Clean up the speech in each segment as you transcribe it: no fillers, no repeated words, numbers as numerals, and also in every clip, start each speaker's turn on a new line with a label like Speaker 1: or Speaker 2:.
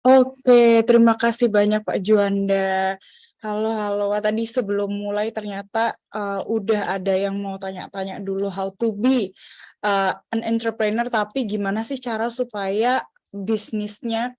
Speaker 1: Oke, terima kasih banyak Pak Juanda. Halo, halo. Wah, tadi sebelum mulai ternyata udah ada yang mau tanya-tanya dulu how to be an entrepreneur, tapi gimana sih cara supaya bisnisnya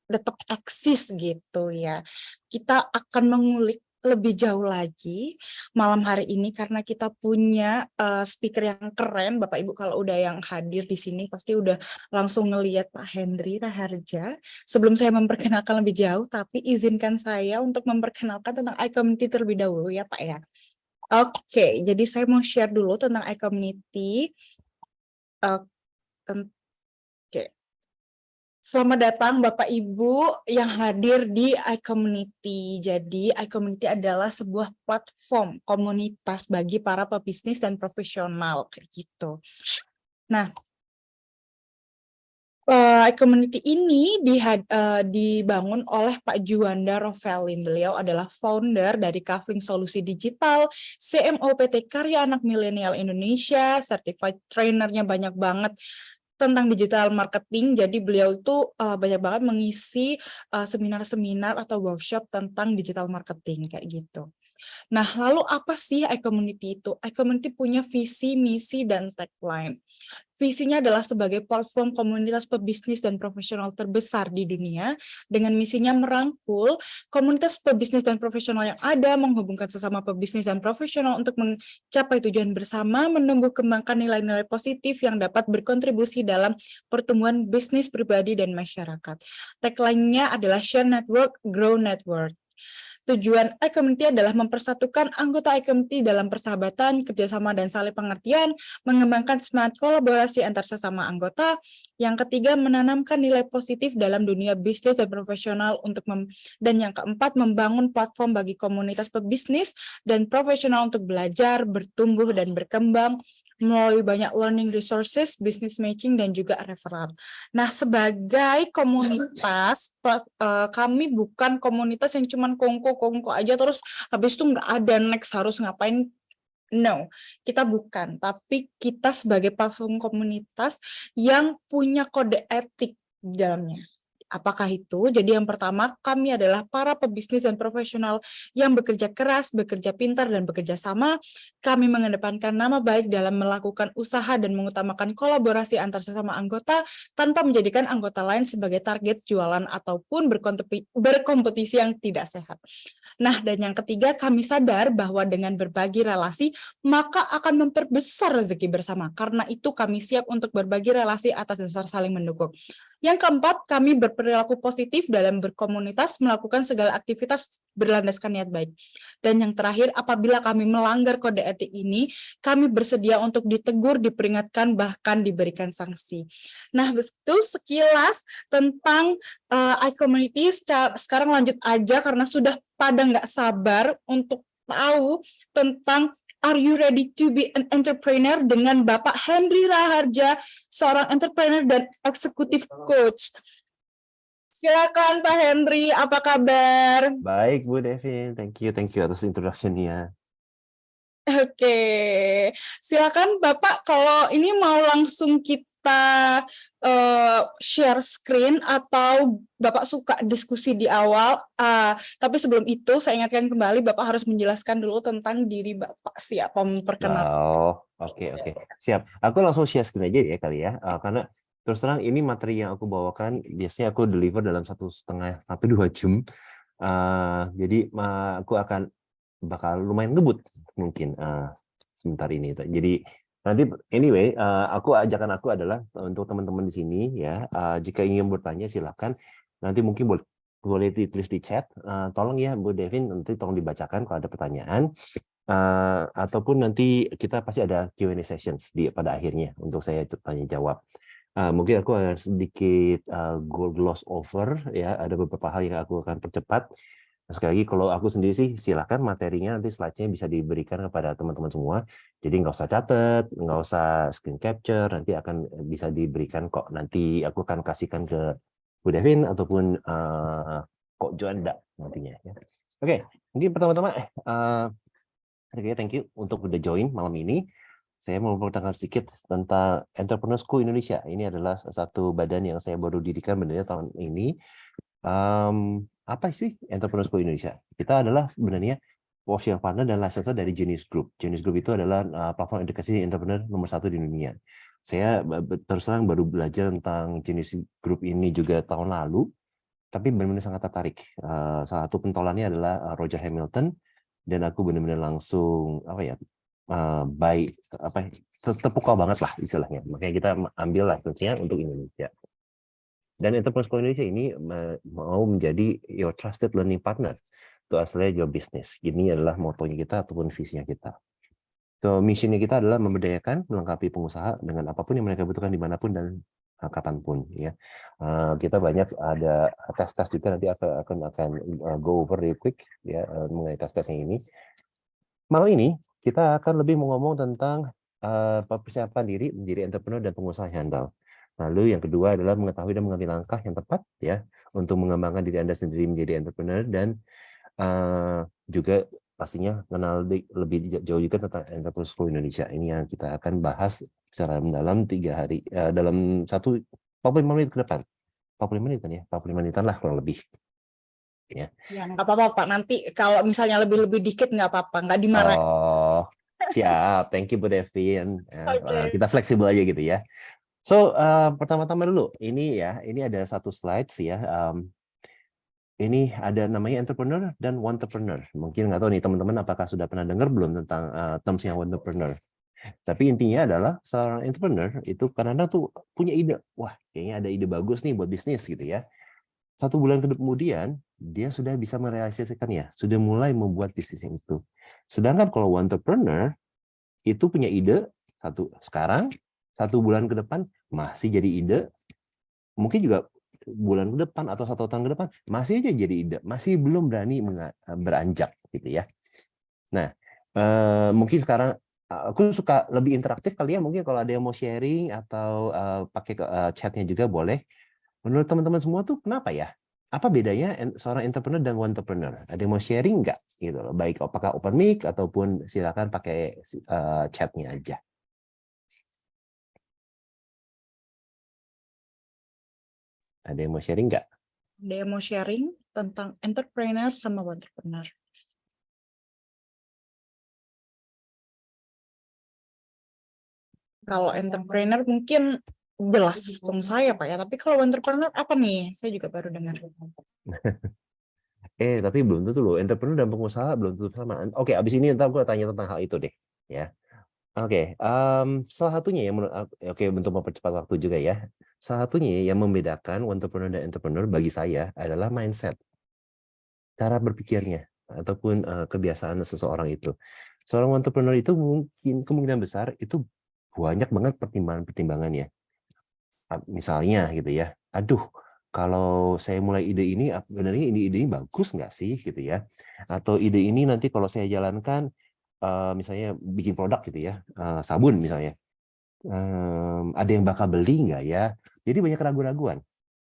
Speaker 1: tetap eksis gitu ya. Kita akan mengulik lebih jauh lagi malam hari ini karena kita punya speaker yang keren. Bapak Ibu kalau udah yang hadir di sini pasti udah langsung ngelihat Pak Hendri Raharja. Sebelum saya memperkenalkan lebih jauh, tapi izinkan saya untuk memperkenalkan tentang iCommunity terlebih dahulu ya Pak ya. Oke, jadi saya mau share dulu tentang iCommunity. Oke. Selamat datang Bapak Ibu yang hadir di iCommunity. Jadi iCommunity adalah sebuah platform komunitas bagi para pebisnis dan profesional kayak gitu. Nah, iCommunity ini dibangun oleh Pak Juanda Rovelin. Beliau adalah founder dari Kavling Solusi Digital, CMO PT Karya Anak Milenial Indonesia, certified trainernya banyak banget tentang digital marketing. Jadi beliau itu banyak banget mengisi seminar-seminar atau workshop tentang digital marketing kayak gitu. Nah, lalu apa sih iCommunity itu? iCommunity punya visi, misi, dan tagline. Visinya adalah sebagai platform komunitas pebisnis dan profesional terbesar di dunia, dengan misinya merangkul komunitas pebisnis dan profesional yang ada, menghubungkan sesama pebisnis dan profesional untuk mencapai tujuan bersama, menumbuh kembangkan nilai-nilai positif yang dapat berkontribusi dalam pertumbuhan bisnis pribadi dan masyarakat. Tagline-nya adalah Share Network, Grow Network. Tujuan iCommunity adalah mempersatukan anggota iCommunity dalam persahabatan, kerjasama, dan saling pengertian, mengembangkan semangat kolaborasi antar sesama anggota. Yang ketiga, menanamkan nilai positif dalam dunia bisnis dan profesional dan yang keempat, membangun platform bagi komunitas pebisnis dan profesional untuk belajar, bertumbuh, dan berkembang melalui banyak learning resources, business matching, dan juga referral. Nah, sebagai komunitas, kami bukan komunitas yang cuman kongko aja terus habis itu nggak ada next harus ngapain. No, kita bukan. Tapi kita sebagai platform komunitas yang punya kode etik di dalamnya. Apakah itu? Jadi yang pertama, kami adalah para pebisnis dan profesional yang bekerja keras, bekerja pintar, dan bekerja sama. Kami mengedepankan nama baik dalam melakukan usaha dan mengutamakan kolaborasi antar sesama anggota tanpa menjadikan anggota lain sebagai target jualan ataupun berkompetisi yang tidak sehat. Nah, dan yang ketiga, kami sadar bahwa dengan berbagi relasi, maka akan memperbesar rezeki bersama. Karena itu kami siap untuk berbagi relasi atas dasar saling mendukung. Yang keempat, kami berperilaku positif dalam berkomunitas, melakukan segala aktivitas berlandaskan niat baik. Dan yang terakhir, apabila kami melanggar kode etik ini, kami bersedia untuk ditegur, diperingatkan, bahkan diberikan sanksi. Nah, itu sekilas tentang iCommunity. Sekarang lanjut aja karena sudah pada nggak sabar untuk tahu tentang Are you ready to be an entrepreneur dengan Bapak Hendri Raharja, seorang entrepreneur dan eksekutif coach. Silakan Pak Hendri, apa kabar?
Speaker 2: Baik, Bu Devin. Thank you atas introduction-nya.
Speaker 1: Oke, silakan Bapak kalau ini mau langsung kita share screen atau Bapak suka diskusi di awal. Tapi sebelum itu saya ingatkan kembali Bapak harus menjelaskan dulu tentang diri Bapak, siapa memperkenalkan.
Speaker 2: Oh, oke. Siap. Aku langsung share screen aja ya kali ya. Karena terus terang ini materi yang aku bawakan biasanya aku deliver dalam 1,5 sampai 2 jam. Jadi aku bakal lumayan ngebut mungkin sebentar ini. Jadi nanti anyway, ajakan aku adalah untuk teman-teman di sini ya, jika ingin bertanya silakan. Nanti mungkin boleh ditulis di chat. Tolong ya Bu Devin, nanti tolong dibacakan kalau ada pertanyaan. Ataupun nanti kita pasti ada Q&A sessions pada akhirnya untuk saya tanya jawab. Mungkin aku akan sedikit gloss over ya, ada beberapa hal yang aku akan percepat. Sekali lagi kalau aku sendiri sih silakan materinya nanti slide-nya bisa diberikan kepada teman-teman semua. Jadi nggak usah catat, nggak usah screen capture, nanti akan bisa diberikan kok. Nanti aku akan kasihkan ke Bu Devin ataupun kok Joanda nantinya. Ya. Oke, mungkin pertama-tama thank you untuk udah join malam ini. Saya mau memperkenalkan sedikit tentang Entrepreneur School Indonesia. Ini adalah satu badan yang saya baru dirikan benar tahun ini. Apa sih Entrepreneur School Indonesia? Kita adalah sebenarnya official partner dan licensor dari Genius Group. Genius Group itu adalah platform edukasi entrepreneur nomor 1 di dunia. Saya terus terang baru belajar tentang Genius Group ini juga tahun lalu, tapi benar-benar sangat tertarik. Salah satu pentolannya adalah Roger Hamilton, dan aku benar-benar langsung baik terpukau banget lah istilahnya. Makanya kita ambil license-nya untuk Indonesia. Dan Entrepreneur School Indonesia ini mau menjadi your trusted learning partner to accelerate your business. Ini adalah motonya kita ataupun visinya kita. So, misinya kita adalah memberdayakan, melengkapi pengusaha dengan apapun yang mereka butuhkan dimanapun dan kapanpun. Ya, kita banyak ada tes-tes juga, nanti akan go over real quick ya mengenai tes-tesnya ini. Malam ini kita akan lebih ngomong tentang persiapan diri menjadi entrepreneur dan pengusaha yang handal. Lalu yang kedua adalah mengetahui dan mengambil langkah yang tepat ya untuk mengembangkan diri Anda sendiri menjadi entrepreneur, dan juga pastinya kenal lebih jauh juga tentang Entrepreneur School Indonesia. Ini yang kita akan bahas secara mendalam 3 hari dalam 45 menit ke depan. 45 menit kan ya? 45 menitan lah kurang lebih. Ya.
Speaker 1: Ya, nggak apa-apa Pak. Nanti kalau misalnya lebih dikit nggak apa-apa, nggak dimarahin.
Speaker 2: Oh, siap. Thank you Bu Devin.
Speaker 1: Oke.
Speaker 2: Kita fleksibel aja gitu ya. So, pertama-tama dulu, ini ada satu slides ya. Ini ada namanya entrepreneur dan entrepreneur. Mungkin nggak tahu nih teman-teman apakah sudah pernah dengar belum tentang termsnya entrepreneur. Tapi intinya adalah seorang entrepreneur itu kadang-kadang tuh punya ide. Wah, kayaknya ada ide bagus nih buat bisnis gitu ya. 1 bulan kemudian dia sudah bisa merealisasikannya, sudah mulai membuat bisnisnya itu. Sedangkan kalau entrepreneur itu punya ide sekarang, 1 bulan ke depan masih jadi ide, mungkin juga bulan ke depan atau 1 tahun ke depan masih aja jadi ide, masih belum berani beranjak gitu ya. Nah, mungkin sekarang aku suka lebih interaktif kali ya, mungkin kalau ada yang mau sharing atau pakai chatnya juga boleh. Menurut teman-teman semua tuh kenapa ya? Apa bedanya seorang entrepreneur dan entrepreneur? Ada yang mau sharing nggak? Gitu loh. Baik apakah open mic ataupun silakan pakai chatnya aja. Ada yang mau sharing nggak?
Speaker 1: Ada yang mau sharing tentang entrepreneur sama entrepreneur? Kalau entrepreneur mungkin jelas pengusaha ya Pak ya, tapi kalau entrepreneur apa nih? Saya juga baru dengar.
Speaker 2: Tapi belum tentu loh. Entrepreneur dan pengusaha belum tentu sama. Oke, abis ini ntar gue tanya tentang hal itu deh. Ya. Oke, salah satunya yang menurut oke, untuk mempercepat waktu juga ya. Salah satunya yang membedakan entrepreneur dan entrepreneur bagi saya adalah mindset, cara berpikirnya ataupun kebiasaan seseorang itu. Seorang entrepreneur itu mungkin kemungkinan besar itu banyak banget pertimbangan-pertimbangannya. Misalnya gitu ya, aduh, kalau saya mulai ide ini, sebenarnya ide ini bagus nggak sih gitu ya? Atau ide ini nanti kalau saya jalankan, misalnya bikin produk gitu ya, sabun misalnya, ada yang bakal beli nggak ya? Jadi banyak keraguan-raguan,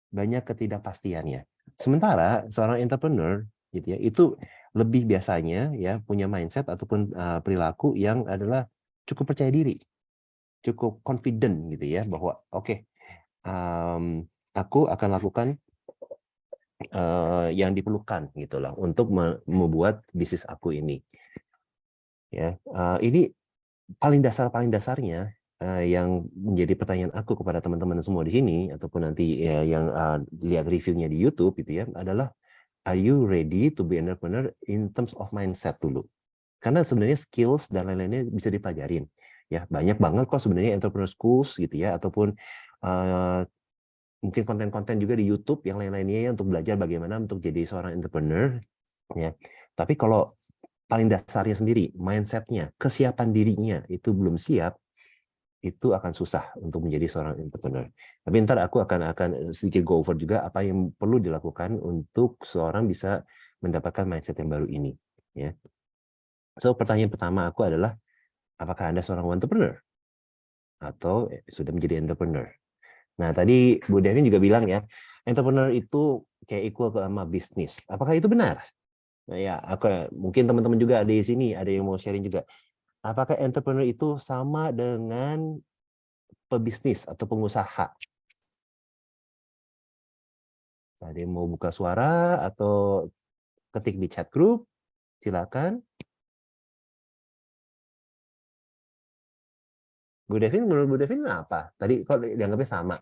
Speaker 2: banyak ketidakpastiannya. Sementara seorang entrepreneur gitu ya, itu lebih biasanya ya punya mindset ataupun perilaku yang adalah cukup percaya diri, cukup confident gitu ya, bahwa oke, aku akan lakukan yang diperlukan gitulah untuk membuat bisnis aku ini. Ya, ini paling dasarnya yang menjadi pertanyaan aku kepada teman-teman semua di sini ataupun nanti ya, yang lihat reviewnya di YouTube gitu ya, adalah are you ready to be entrepreneur in terms of mindset dulu? Karena sebenarnya skills dan lain-lainnya bisa dipelajarin. Ya, banyak banget kok sebenarnya entrepreneur schools gitu ya, ataupun mungkin konten-konten juga di YouTube yang lain-lainnya ya, untuk belajar bagaimana untuk jadi seorang entrepreneur ya. Tapi kalau paling dasarnya sendiri, mindsetnya, kesiapan dirinya itu belum siap, itu akan susah untuk menjadi seorang entrepreneur. Tapi ntar aku akan sedikit go over juga apa yang perlu dilakukan untuk seorang bisa mendapatkan mindset yang baru ini. Ya. So pertanyaan pertama aku adalah, apakah Anda seorang entrepreneur atau sudah menjadi entrepreneur? Nah tadi Bu Devin juga bilang ya, entrepreneur itu kayak equal sama bisnis. Apakah itu benar? Nah, ya, mungkin teman-teman juga ada di sini, ada yang mau sharing juga. Apakah entrepreneur itu sama dengan pebisnis atau pengusaha? Ada yang mau buka suara atau ketik di chat group, silakan. Bu Devin, menurut Bu Devin apa? Tadi kok dianggapnya sama?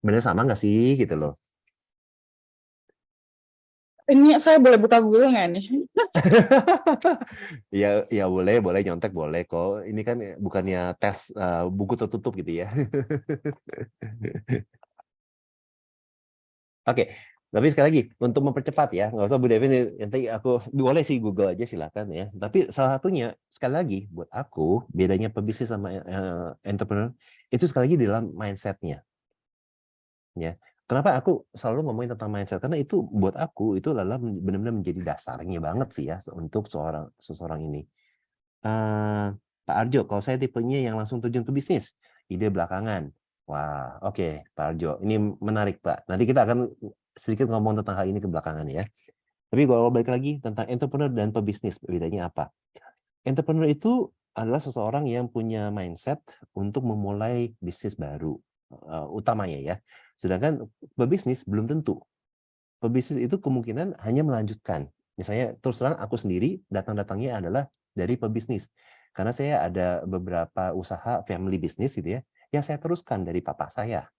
Speaker 2: Benar sama nggak sih gitu loh?
Speaker 1: Ini saya boleh buka Google nggak nih?
Speaker 2: Ya, ya boleh nyontek boleh kok. Ini kan bukannya tes buku tertutup gitu ya. Oke, tapi sekali lagi untuk mempercepat ya, nggak usah Bu Devin, nanti aku boleh sih Google aja silakan ya. Tapi salah satunya sekali lagi buat aku bedanya pebisnis sama entrepreneur itu sekali lagi di dalam mindsetnya ya. Kenapa aku selalu ngomongin tentang mindset? Karena itu buat aku itu adalah benar-benar menjadi dasarnya banget sih ya untuk seseorang ini. Pak Arjo, kalau saya tipenya yang langsung terjun ke bisnis, ide belakangan. Wah, oke, Pak Arjo, ini menarik Pak. Nanti kita akan sedikit ngomong tentang hal ini ke belakangan ya. Tapi kalau balik lagi tentang entrepreneur dan pebisnis, bedanya apa? Entrepreneur itu adalah seseorang yang punya mindset untuk memulai bisnis baru, utamanya ya. Sedangkan pebisnis belum tentu. Pebisnis itu kemungkinan hanya melanjutkan. Misalnya terus terang aku sendiri datang-datangnya adalah dari pebisnis. Karena saya ada beberapa usaha family business gitu ya, yang saya teruskan dari papa saya.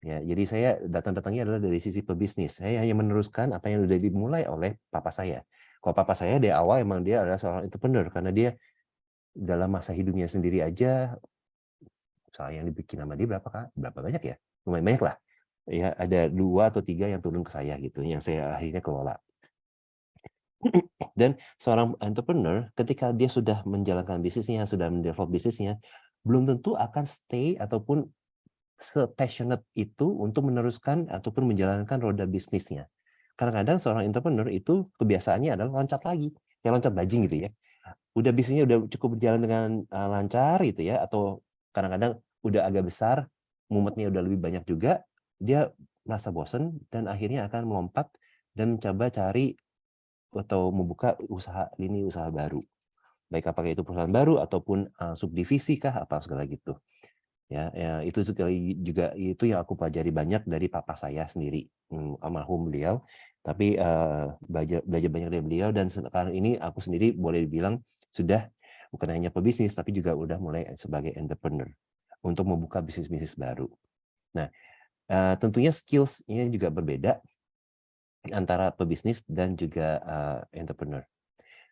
Speaker 2: Ya, jadi saya datang-datangnya adalah dari sisi pebisnis. Saya hanya meneruskan apa yang sudah dimulai oleh papa saya. Kalau papa saya dari awal emang dia adalah seorang entrepreneur karena dia dalam masa hidupnya sendiri aja usaha yang dibikin sama dia berapa banyak ya? Lumayan banyak lah. Ya, ada 2 atau 3 yang turun ke saya gitu, yang saya akhirnya kelola. Dan seorang entrepreneur ketika dia sudah menjalankan bisnisnya, sudah mendevelop bisnisnya, belum tentu akan stay ataupun se-passionate itu untuk meneruskan ataupun menjalankan roda bisnisnya. Kadang-kadang seorang entrepreneur itu kebiasaannya adalah loncat lagi, kayak loncat bajing gitu ya. Udah bisnisnya udah cukup berjalan dengan lancar gitu ya, atau kadang-kadang udah agak besar, mumetnya udah lebih banyak juga, dia merasa bosan dan akhirnya akan melompat dan mencoba cari atau membuka usaha usaha baru. Baik apakah itu perusahaan baru ataupun subdivisi kah apa segala gitu. Ya, itu sekali juga itu yang aku pelajari banyak dari papa saya sendiri, almarhum beliau. Tapi belajar banyak dari beliau dan sekarang ini aku sendiri boleh dibilang sudah bukan hanya pebisnis tapi juga udah mulai sebagai entrepreneur untuk membuka bisnis-bisnis baru. Nah, tentunya skills-nya juga berbeda antara pebisnis dan juga entrepreneur.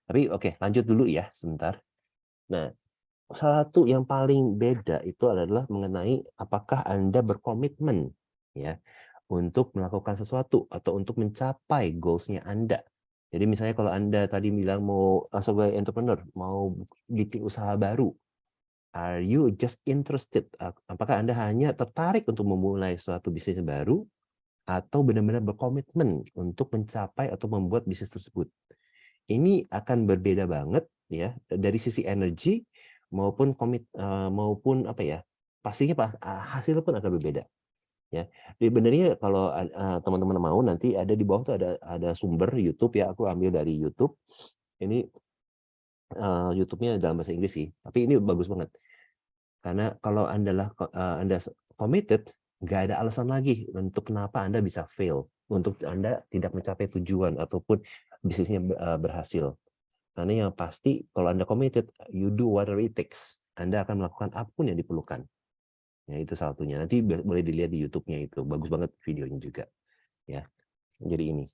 Speaker 2: Tapi oke, lanjut dulu ya sebentar. Nah, salah satu yang paling beda itu adalah mengenai apakah Anda berkomitmen ya untuk melakukan sesuatu atau untuk mencapai goals-nya Anda. Jadi misalnya kalau Anda tadi bilang mau sebagai entrepreneur, mau bikin usaha baru, are you just interested? Apakah Anda hanya tertarik untuk memulai suatu bisnis baru atau benar-benar berkomitmen untuk mencapai atau membuat bisnis tersebut? Ini akan berbeda banget ya dari sisi energi maupun apa ya, pastinya hasilnya pun akan berbeda ya. Sebenarnya kalau teman-teman mau nanti ada di bawah tuh ada sumber YouTube ya, aku ambil dari YouTube. Ini YouTube-nya dalam bahasa Inggris sih, tapi ini bagus banget. Karena kalau Anda committed, nggak ada alasan lagi untuk kenapa Anda bisa fail, untuk Anda tidak mencapai tujuan ataupun bisnisnya berhasil. Karena yang pasti kalau Anda committed, you do whatever it takes. Anda akan melakukan apapun yang diperlukan. Ya, itu salah satunya. Nanti boleh dilihat di YouTube-nya itu. Bagus banget videonya juga. Ya. Jadi ini.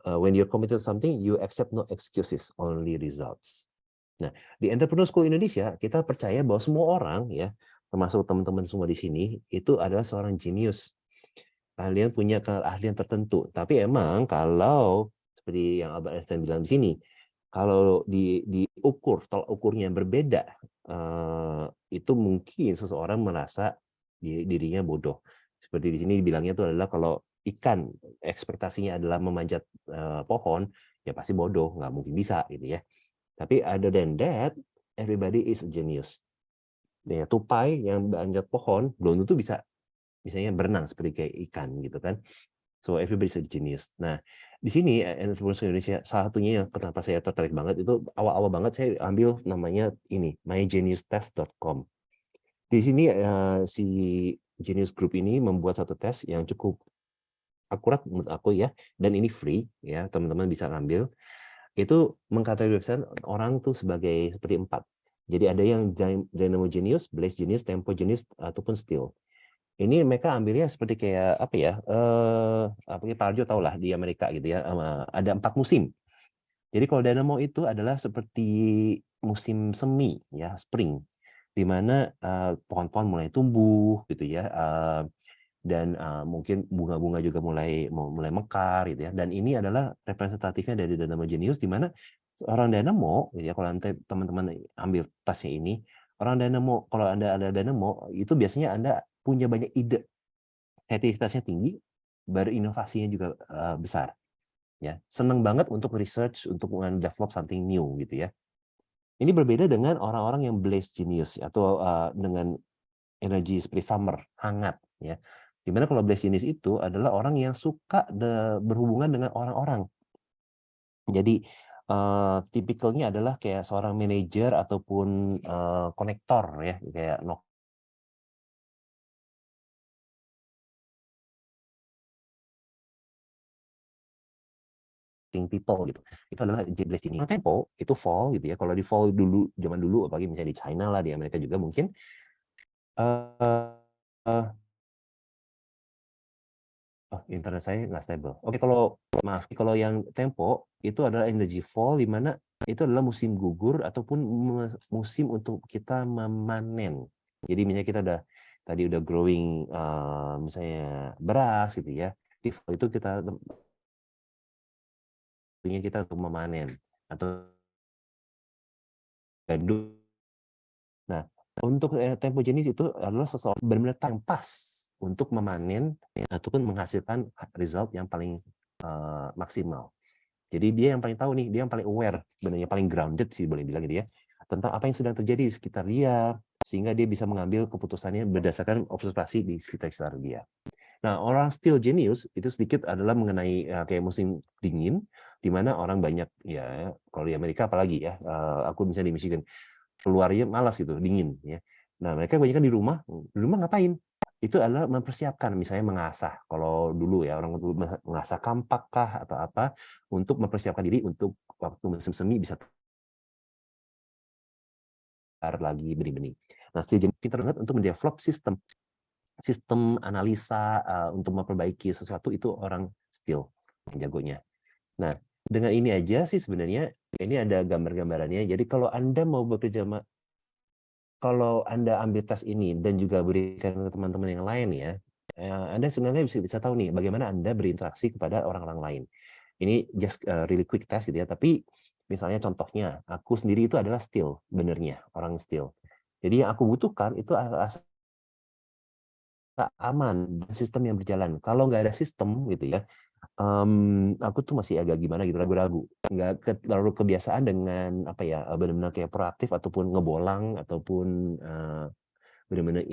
Speaker 2: When you're committed to something, you accept no excuses, only results. Nah, di Entrepreneur School Indonesia, kita percaya bahwa semua orang, ya, termasuk teman-teman semua di sini, itu adalah seorang jenius. Kalian punya keahlian tertentu. Tapi emang kalau, seperti yang Albert Einstein bilang di sini, kalau diukur, tolak ukurnya yang berbeda, itu mungkin seseorang merasa dirinya bodoh. Seperti di sini dibilangnya itu adalah kalau ikan ekspektasinya adalah memanjat pohon, ya pasti bodoh, nggak mungkin bisa gitu ya. Tapi other than that, everybody is a genius. Ya, tupai yang manjat pohon belum tentu bisa misalnya berenang seperti kayak ikan gitu kan. So everybody is a genius. Nah, di sini Entrepreneurs Indonesia salah satunya yang kenapa saya tertarik banget itu awal-awal banget saya ambil namanya ini mygeniustest.com. Di sini si Genius Group ini membuat satu tes yang cukup akurat menurut aku ya, dan ini free ya, teman-teman bisa ngambil. Itu mengkategoriskan orang tuh sebagai seperti 4. Jadi ada yang Dynamo Genius, Blaze Genius, Tempo Genius, ataupun Steel. Ini mereka ambilnya seperti kayak apa ya? Apa Pak Arjo tahu lah di Amerika gitu ya. Ada 4 musim. Jadi kalau Dynamo itu adalah seperti musim semi ya, spring, di mana pohon-pohon mulai tumbuh gitu ya. Dan mungkin bunga-bunga juga mulai mekar gitu ya. Dan ini adalah representatifnya dari Dynamo Genius, di mana orang Dynamo gitu ya, kalau nanti teman-teman ambil tasnya ini, orang Dynamo, kalau Anda ada Dynamo, itu biasanya Anda punya banyak ide, kreativitasnya tinggi, berinovasinya juga besar ya. Senang banget untuk research, untuk develop something new gitu ya. Ini berbeda dengan orang-orang yang Blaze Genius atau dengan energi seperti summer, hangat ya. Dimana kalau Blaze Genius itu adalah orang yang suka berhubungan dengan orang-orang. Jadi tipikalnya adalah kayak seorang manajer ataupun konektor ya, kayak knocking people gitu. Itu adalah Blaze Genius. Tempo itu fall gitu ya. Kalau di fall dulu, zaman dulu, apalagi misalnya di China lah, di Amerika juga mungkin. Oh, internet saya nggak stable. Oke, maaf, kalau yang tempo itu adalah energy fall, di mana itu adalah musim gugur ataupun musim untuk kita memanen. Jadi misalnya kita tadi udah growing misalnya beras gitu ya, di fall itu kita untuk memanen atau gandum. Nah, untuk tempo jenis itu adalah seseorang benar-benar pas untuk memanen ataupun menghasilkan result yang paling maksimal. Jadi dia yang paling tahu nih, dia yang paling aware, sebenarnya paling grounded sih boleh bilang gitu ya, tentang apa yang sedang terjadi di sekitar dia, sehingga dia bisa mengambil keputusannya berdasarkan observasi di sekitar dia. Nah, orang still genius itu sedikit adalah mengenai kayak musim dingin, di mana orang banyak ya, kalau di Amerika apalagi ya, aku misalnya di Michigan, keluarnya malas gitu, dingin ya. Nah, mereka kebanyakan di rumah ngapain? Itu adalah mempersiapkan, misalnya mengasah. Kalau dulu ya, orang dulu mengasah kampak kah atau apa, untuk mempersiapkan diri untuk waktu musim semi bisa lagi benih-benih. Nah, Steve Jobs pintar banget untuk mendevelop sistem analisa untuk memperbaiki sesuatu, itu orang Steel yang jagonya. Nah, dengan ini aja sih sebenarnya, ini ada gambar-gambarannya. Jadi kalau Anda mau bekerja kalau Anda ambil tes ini dan juga berikan ke teman-teman yang lain ya, Anda sebenarnya bisa tahu nih bagaimana Anda berinteraksi kepada orang-orang lain. Ini just really quick test gitu ya, tapi misalnya contohnya, aku sendiri itu adalah still, benernya, orang still. Jadi yang aku butuhkan itu rasa aman, dan sistem yang berjalan. Kalau nggak ada sistem gitu ya, aku tuh masih agak gimana gitu, ragu-ragu. Nggak terlalu kebiasaan dengan apa ya, benar-benar kayak proaktif ataupun ngebolang ataupun benar-benar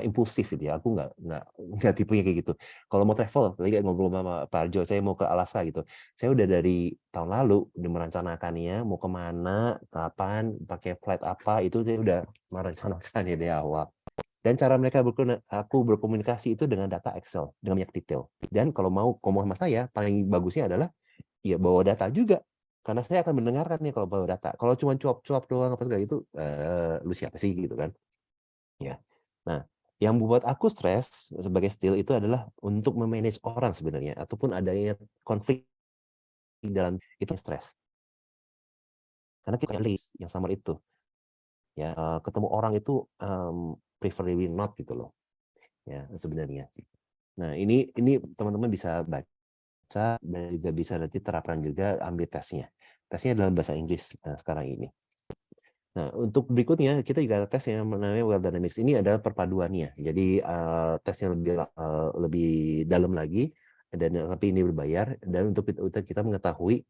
Speaker 2: impulsif gitu ya. Aku nggak tipenya kayak gitu. Kalau mau travel, lagi ngobrol sama Pak Arjo, saya mau ke Alaska gitu. Saya udah dari tahun lalu udah merencanakannya, mau kemana, kapan, pakai flight apa, itu saya udah merencanakan ya dari awal. Dan cara mereka aku berkomunikasi itu dengan data Excel, dengan banyak detail. Dan kalau mau ngomong sama saya, paling bagusnya adalah ya bawa data juga. Karena saya akan mendengarkan nih kalau bawa data. Kalau cuma cuap-cuap doang apa segala itu, lu siapa sih gitu kan? Ya. Nah, yang membuat aku stres sebagai steel itu adalah untuk memanage orang sebenarnya, ataupun adanya konflik dalam itu stres. Karena kita list yang sama itu. Ya, ketemu orang itu preferably not gitu loh. Ya, sebenarnya. Nah, ini teman-teman bisa baca dan juga bisa nanti terapkan juga, ambil tesnya. Tesnya dalam bahasa Inggris sekarang ini. Nah, untuk berikutnya kita juga ada tes yang namanya Well Dynamics. Ini adalah perpaduannya. Jadi tes yang lebih dalam lagi, dan tapi ini berbayar, dan untuk kita mengetahui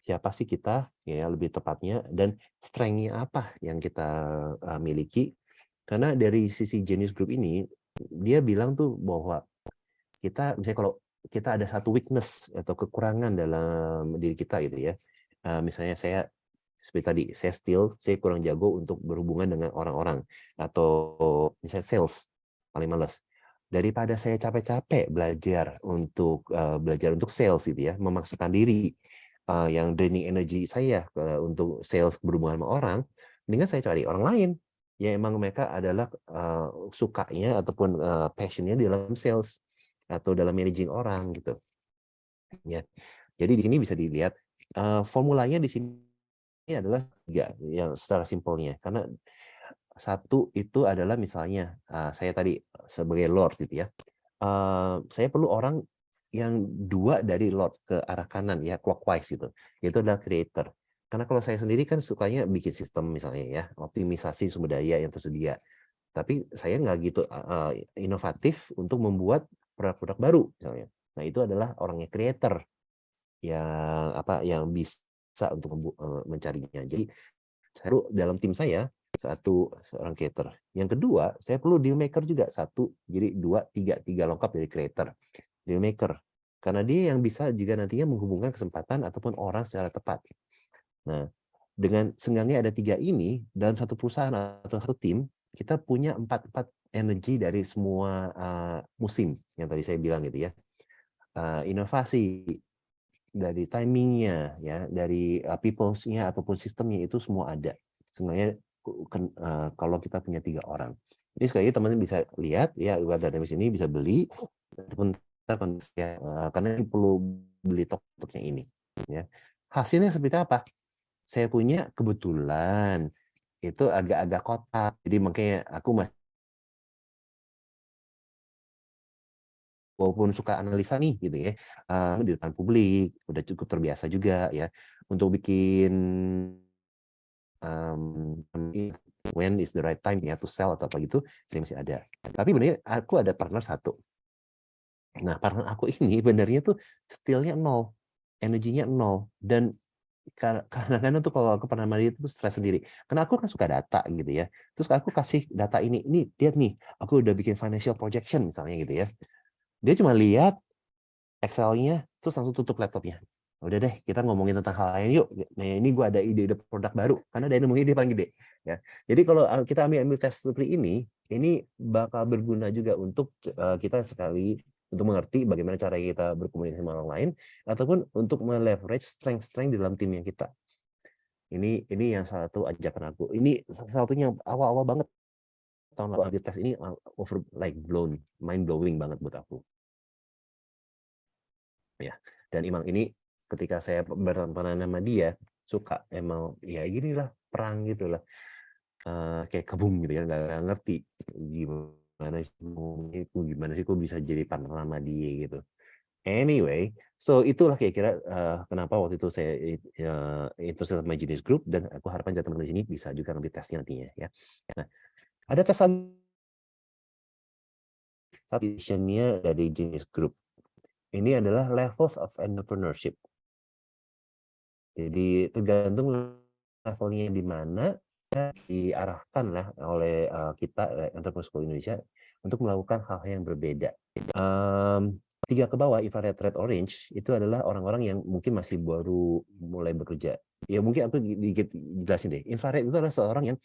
Speaker 2: siapa sih kita ya lebih tepatnya, dan strength-nya apa yang kita miliki. Karena dari sisi Genius Group ini, dia bilang tuh bahwa kita misalnya kalau kita ada satu weakness atau kekurangan dalam diri kita gitu ya. Misalnya saya seperti tadi, saya kurang jago untuk berhubungan dengan orang-orang, atau misalnya sales, paling males. daripada saya capek-capek belajar untuk sales gitu ya, memaksakan diri yang draining energi saya untuk sales berhubungan sama orang, mendingan saya cari orang lain yang emang mereka adalah sukanya ataupun passionnya di dalam sales atau dalam managing orang gitu ya. Jadi di sini bisa dilihat formulanya di sini adalah 3 yang secara simpelnya, karena satu itu adalah misalnya saya tadi sebagai Lord gitu ya, saya perlu orang yang 2 dari Lord ke arah kanan ya, clockwise gitu, itu adalah creator. Karena kalau saya sendiri kan sukanya bikin sistem misalnya ya, optimisasi sumber daya yang tersedia. Tapi saya nggak gitu inovatif untuk membuat produk-produk baru misalnya. Nah itu adalah orangnya creator yang bisa untuk mencarinya. Jadi dalam tim saya seorang creator. Yang kedua, saya perlu deal maker juga jadi 3 lengkap dari creator, deal maker. Karena dia yang bisa juga nantinya menghubungkan kesempatan ataupun orang secara tepat. Nah, dengan senggangnya ada 3 ini dalam satu perusahaan atau satu tim, kita punya 4 energi dari semua musim yang tadi saya bilang gitu ya. Inovasi dari timingnya ya, dari people-nya ataupun sistemnya itu semua ada. Sebenarnya kalau kita punya 3 orang. Ini sekali lagi teman-teman bisa lihat ya, Dynamics ini bisa beli ataupun karena ini perlu beli topiknya ini ya. Hasilnya seperti apa? Saya punya kebetulan itu agak-agak kotak. Jadi makanya aku walaupun suka analisa nih gitu ya, di depan publik udah cukup terbiasa juga ya untuk bikin when is the right time ya to sell atau apa gitu, saya masih ada. Tapi benernya aku ada partner 1. Nah, partner aku ini benernya tuh skill-nya 0, energinya 0, dan kadang-kadang tuh kalau aku pernah sama dia tuh stres sendiri. Karena aku kan suka data gitu ya. Terus aku kasih data ini lihat nih, aku udah bikin financial projection misalnya gitu ya. Dia cuma lihat Excel-nya, terus langsung tutup laptopnya. Udah deh, kita ngomongin tentang hal lain yuk. Nah, ini gue ada ide produk baru, karena dynamo ide paling gede. Ya. Jadi kalau kita ambil tes seperti ini bakal berguna juga untuk kita sekali untuk mengerti bagaimana cara kita berkomunikasi sama orang lain, ataupun untuk meleverage strength-strength di dalam tim yang kita. Ini yang salah satu ajakan aku. Ini salah satunya awal-awal banget tahun lalu tes ini mind blowing banget buat aku. Ya, dan emang ini ketika saya berteman sama dia suka emang ya ginilah perang gitu lah, kayak kebum gitu ya, nggak ngerti gimana sih kok bisa jadi partner sama dia gitu. Anyway, so itulah kira-kira kenapa waktu itu saya interested sama Genius Group, dan aku harapkan teman-teman di sini bisa juga ngambil tesnya nantinya ya. Nah, ada tes edition-nya dari Genius Group. Ini adalah levels of entrepreneurship. Jadi tergantung levelnya di mana, diarahkan lah oleh kita Entrepreneur School Indonesia untuk melakukan hal yang berbeda. 3 ke bawah, infrared, red, orange, itu adalah orang-orang yang mungkin masih baru mulai bekerja. Ya mungkin aku dikit jelasin deh. Infrared itu adalah seorang yang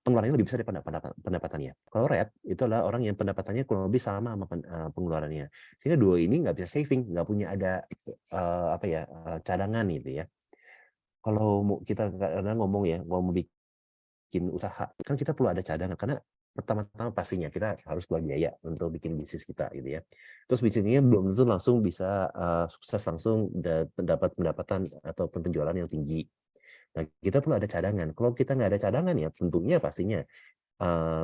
Speaker 2: pengeluarannya lebih besar dari pendapatannya. Kalau red itu adalah orang yang pendapatannya kurang lebih sama sama pengeluarannya. Sehingga 2 ini nggak bisa saving, nggak punya ada cadangan gitu ya. Kalau kita kadang ngomong ya, mau bikin usaha, kan kita perlu ada cadangan, karena pertama-tama pastinya kita harus keluar biaya untuk bikin bisnis kita gitu ya. Terus bisnisnya belum tentu langsung bisa sukses langsung dapat pendapatan ataupun penjualan yang tinggi. Nah, kita perlu ada cadangan. Kalau kita nggak ada cadangan ya tentunya pastinya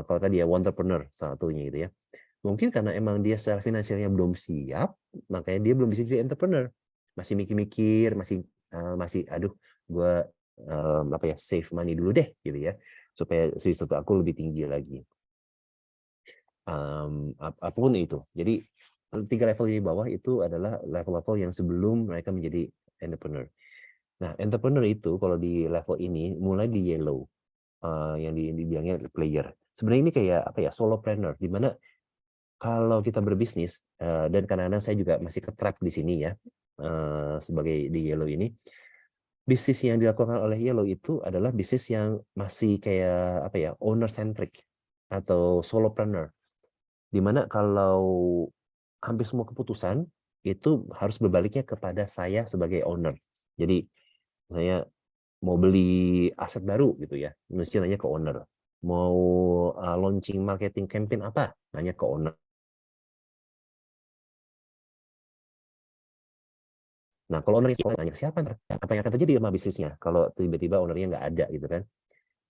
Speaker 2: kalau tadi ya entrepreneur satunya gitu ya. Mungkin karena emang dia secara finansialnya belum siap, makanya dia belum bisa jadi entrepreneur. Masih mikir-mikir, masih aduh gue save money dulu deh gitu ya, supaya risiko aku lebih tinggi lagi. Apapun itu. Jadi 3 level di bawah itu adalah level-level yang sebelum mereka menjadi entrepreneur. Nah, entrepreneur itu kalau di level ini mulai di yellow, yang dibilangnya player. Sebenarnya ini kayak solopreneur, di mana kalau kita berbisnis, dan kadang-kadang saya juga masih ke-trap di sini ya, sebagai di yellow ini, bisnis yang dilakukan oleh yellow itu adalah bisnis yang masih kayak owner centric atau solopreneur. Dimana kalau hampir semua keputusan itu harus berbaliknya kepada saya sebagai owner. Jadi saya mau beli aset baru gitu ya, mesti nanya ke owner. Mau launching marketing campaign apa, nanya ke owner. Nah, kalau ownernya nanya siapa, apa yang akan terjadi sama bisnisnya kalau tiba-tiba ownernya nggak ada gitu kan?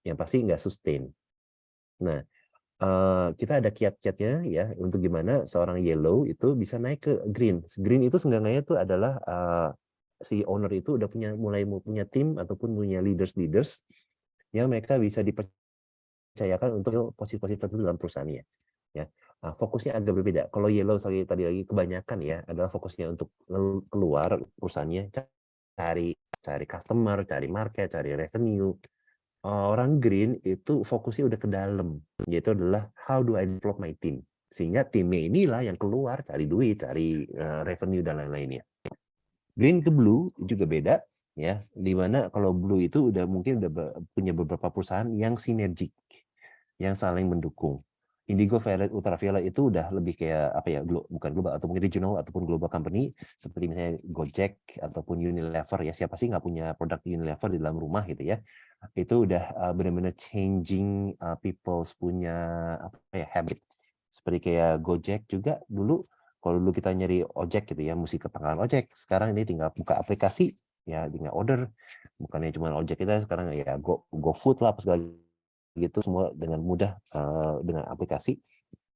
Speaker 2: Yang pasti nggak sustain. Nah, kita ada kiat-kiatnya ya untuk gimana seorang yellow itu bisa naik ke green. Green itu seenggaknya itu adalah si owner itu udah mulai punya tim ataupun punya leaders yang mereka bisa dipercayakan untuk posisi-posisi tertentu dalam perusahaannya. Ya, fokusnya agak berbeda. Kalau yellow tadi lagi kebanyakan ya adalah fokusnya untuk keluar perusahaannya, cari customer, cari market, cari revenue. Orang green itu fokusnya udah ke dalam, yaitu adalah how do I develop my team, sehingga timnya inilah yang keluar cari duit, cari revenue dan lain-lainnya. Green ke blue juga beda ya, dimana kalau blue itu mungkin udah punya beberapa perusahaan yang sinergik, yang saling mendukung. Indigo, Violet, Ultraviolet itu udah lebih kayak apa ya, bukan global ataupun regional ataupun global company seperti misalnya Gojek ataupun Unilever ya. Siapa sih nggak punya produk Unilever di dalam rumah gitu ya? Itu udah benar-benar changing people's punya apa ya, habit. Seperti kayak Gojek juga dulu, kalau dulu kita nyari ojek gitu ya, mesti ke pangkalan ojek. Sekarang ini tinggal buka aplikasi ya, tinggal order. Bukannya cuma ojek kita sekarang ya GoFood lah, apa segala gitu, semua dengan mudah dengan aplikasi.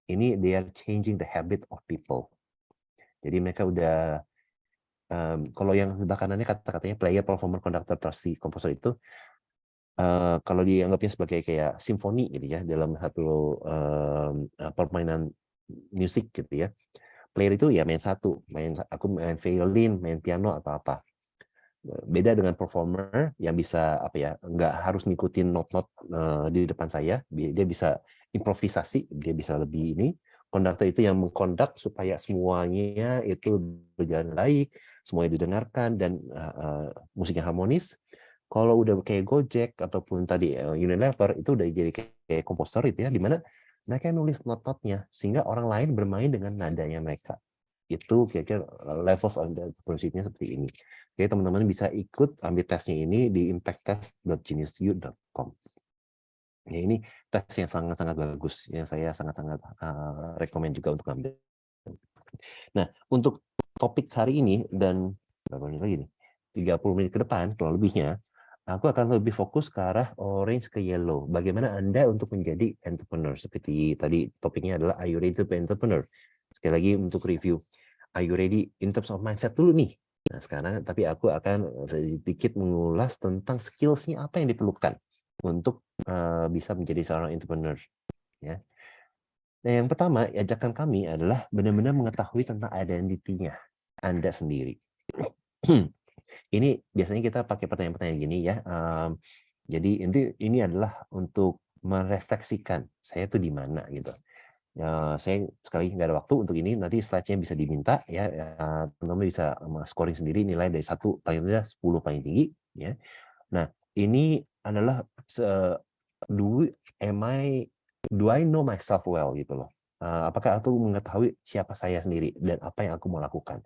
Speaker 2: Ini they are changing the habit of people. Jadi mereka udah kalau yang sebelah kanannya kata-katanya player, performer, conductor, trustee, composer itu kalau dianggapnya sebagai kayak simfoni gitu ya dalam satu permainan musik gitu ya. Player itu ya aku main violin, main piano atau apa. Beda dengan performer yang bisa apa ya, nggak harus ngikutin not-not di depan saya, dia bisa improvisasi, dia bisa lebih ini. Konduktor itu yang mengkondak supaya semuanya itu berjalan baik, semuanya didengarkan dan musiknya harmonis. Kalau udah kayak Gojek ataupun tadi Unilever itu udah jadi kayak komposer itu ya, dimana mereka nulis not-notnya sehingga orang lain bermain dengan nadanya mereka. Itu kira-kira levels entrepreneurship-nya seperti ini. Jadi teman-teman bisa ikut ambil tesnya ini di impacttest.geniusu.com. Ya, ini tes yang sangat-sangat bagus, yang saya sangat-sangat rekomend juga untuk ambil. Nah, untuk topik hari ini dan berapa menit lagi nih? 30 menit ke depan, kurang lebihnya, aku akan lebih fokus ke arah orange ke yellow. Bagaimana Anda untuk menjadi entrepreneur? Seperti tadi topiknya adalah are you ready to be entrepreneur? Sekali lagi untuk review, are you ready in terms of mindset dulu nih? Nah, sekarang tapi aku akan sedikit mengulas tentang skills-nya apa yang diperlukan untuk bisa menjadi seorang entrepreneur. Ya. Nah, yang pertama, ajakan kami adalah benar-benar mengetahui tentang identitinya Anda sendiri. Ini biasanya kita pakai pertanyaan-pertanyaan gini ya. Jadi ini adalah untuk merefleksikan saya tuh di mana gitu. Saya sekali nggak ada waktu untuk ini, nanti slide-nya bisa diminta ya, teman-teman bisa scoring sendiri nilai dari 1 paling rendah 10 paling tinggi ya. Nah, ini adalah do I know myself well gitu loh. Apakah aku mengetahui siapa saya sendiri dan apa yang aku mau lakukan.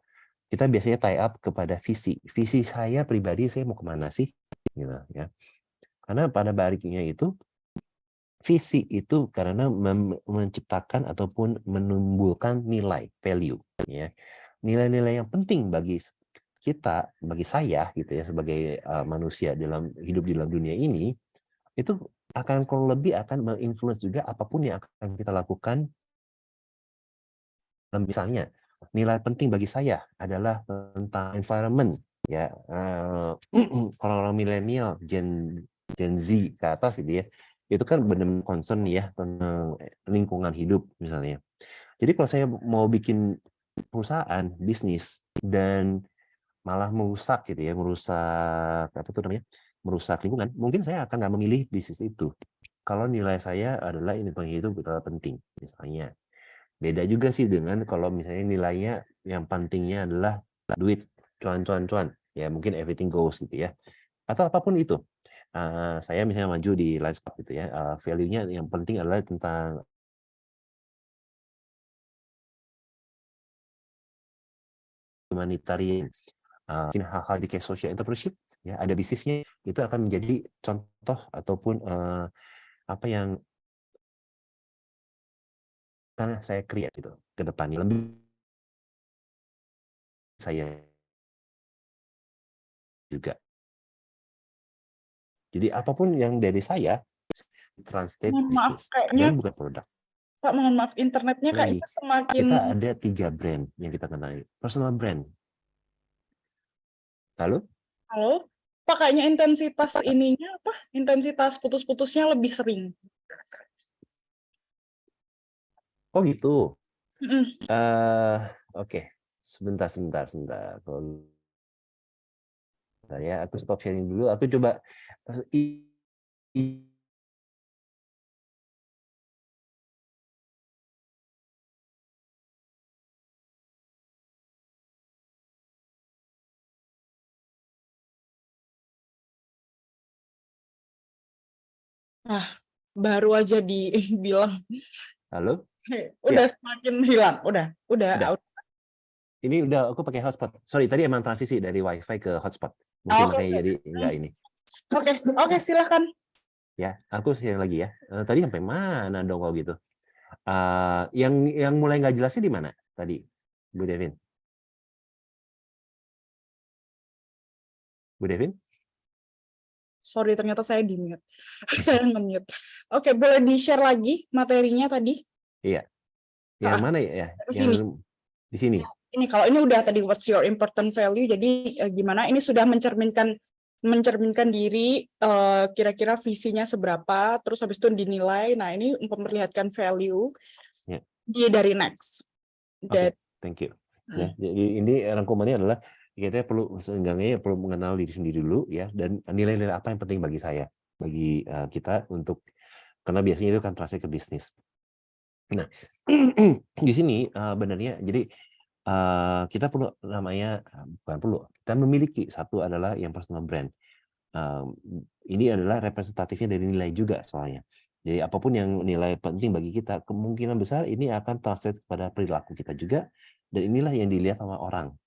Speaker 2: Kita biasanya tie up kepada visi. Visi saya pribadi, saya mau kemana sih? Gitu, ya. Karena pada baliknya itu visi itu karena menciptakan ataupun menumbuhkan nilai, value, ya. Nilai-nilai yang penting bagi kita, bagi saya gitu ya sebagai manusia dalam hidup di dalam dunia ini, itu akan kurang lebih akan menginfluence juga apapun yang akan kita lakukan. Misalnya, nilai penting bagi saya adalah tentang environment ya. Orang-orang milenial, Gen Z ke atas gitu ya, itu kan benar-benar concern ya tentang lingkungan hidup misalnya. Jadi kalau saya mau bikin perusahaan bisnis dan malah merusak gitu ya, merusak apa tuh namanya, merusak lingkungan, mungkin saya akan nggak memilih bisnis itu. Kalau nilai saya adalah ini itu betul penting misalnya. Beda juga sih dengan kalau misalnya nilainya yang pentingnya adalah duit, cuan. Ya mungkin everything goes gitu ya. Atau apapun itu. Saya misalnya maju di Lightspark gitu ya. Value-nya yang penting adalah tentang humanitarian, mungkin hal-hal di kayak social entrepreneurship, ya ada bisnisnya, itu akan menjadi contoh ataupun apa yang karena saya create gitu ke depannya lebih saya juga. Jadi apapun yang dari saya translate
Speaker 1: Mohon maaf,
Speaker 2: bisnis
Speaker 1: kayaknya
Speaker 2: dan bukan produk.
Speaker 1: Pak, mohon maaf, internetnya
Speaker 2: Lagi
Speaker 1: kayaknya semakin.
Speaker 2: kita ada 3 brand yang kita kenali. Personal brand. Lalu
Speaker 1: Halo, Pak, kayaknya intensitas ininya apa? Intensitas putus-putusnya lebih sering.
Speaker 2: oh gitu.
Speaker 1: Mm-mm.
Speaker 2: Oke. Sebentar. Kalau ya aku stop sharing dulu. Aku coba
Speaker 1: Nah, baru aja dibilang.
Speaker 2: halo?
Speaker 1: Udah
Speaker 2: Ya,
Speaker 1: semakin hilang. Udah.
Speaker 2: udah. Ini udah aku pakai hotspot. Sorry, tadi emang transisi dari WiFi ke hotspot. Mungkin
Speaker 1: Oke,
Speaker 2: makanya jadi enggak ini.
Speaker 1: oke, silakan.
Speaker 2: Ya, aku share lagi ya. Tadi sampai mana dong kalau gitu? Yang mulai nggak jelasnya di mana tadi, Bu Devin? Bu Devin?
Speaker 1: Sorry, ternyata saya di-mute. Saya nge-mute. Oke, boleh di-share lagi materinya tadi?
Speaker 2: Iya. Yang mana ya?
Speaker 1: Di
Speaker 2: Yang
Speaker 1: sini.
Speaker 2: di sini.
Speaker 1: Ini kalau ini udah tadi what's your important value. Jadi gimana? Ini sudah mencerminkan diri, kira-kira visinya seberapa, terus habis itu dinilai. Nah, ini memperlihatkan value
Speaker 2: Ya.
Speaker 1: dari next.
Speaker 2: Oke, thank you. Ya, jadi ini rangkumannya adalah kita perlu seenggaknya perlu mengenal diri sendiri dulu ya, dan nilai-nilai apa yang penting bagi saya, bagi kita untuk karena biasanya itu kan translate ke bisnis. Nah, di sini benarnya jadi kita perlu namanya bukan perlu, kita memiliki satu adalah yang personal brand. Ini adalah representatifnya dari nilai juga soalnya. Jadi apapun yang nilai penting bagi kita, kemungkinan besar ini akan translate kepada perilaku kita juga, dan inilah yang dilihat sama orang.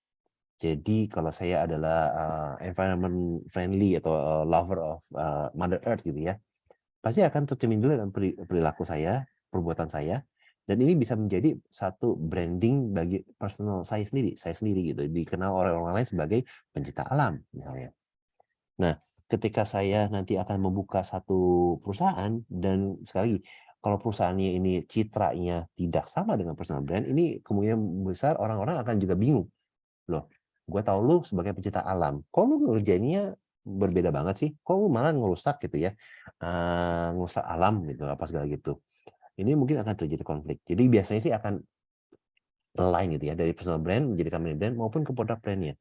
Speaker 2: Jadi kalau saya adalah environment friendly atau lover of Mother Earth gitu ya, pasti akan tercermin dulu dalam perilaku saya, perbuatan saya, dan ini bisa menjadi satu branding bagi personal saya sendiri gitu, dikenal oleh orang lain sebagai pencinta alam misalnya. Nah, ketika saya nanti akan membuka satu perusahaan, dan sekali lagi, kalau perusahaannya ini citranya tidak sama dengan personal brand, ini kemungkinan besar orang-orang akan juga bingung. Loh, gue tahu lu sebagai pencinta alam, kok lu ngerjainnya berbeda banget sih? Kok lu malah ngerusak gitu ya, ngerusak alam gitu, apa segala gitu. Ini mungkin akan terjadi konflik. Jadi biasanya sih akan align gitu ya, dari personal brand menjadi company brand maupun ke product brandnya.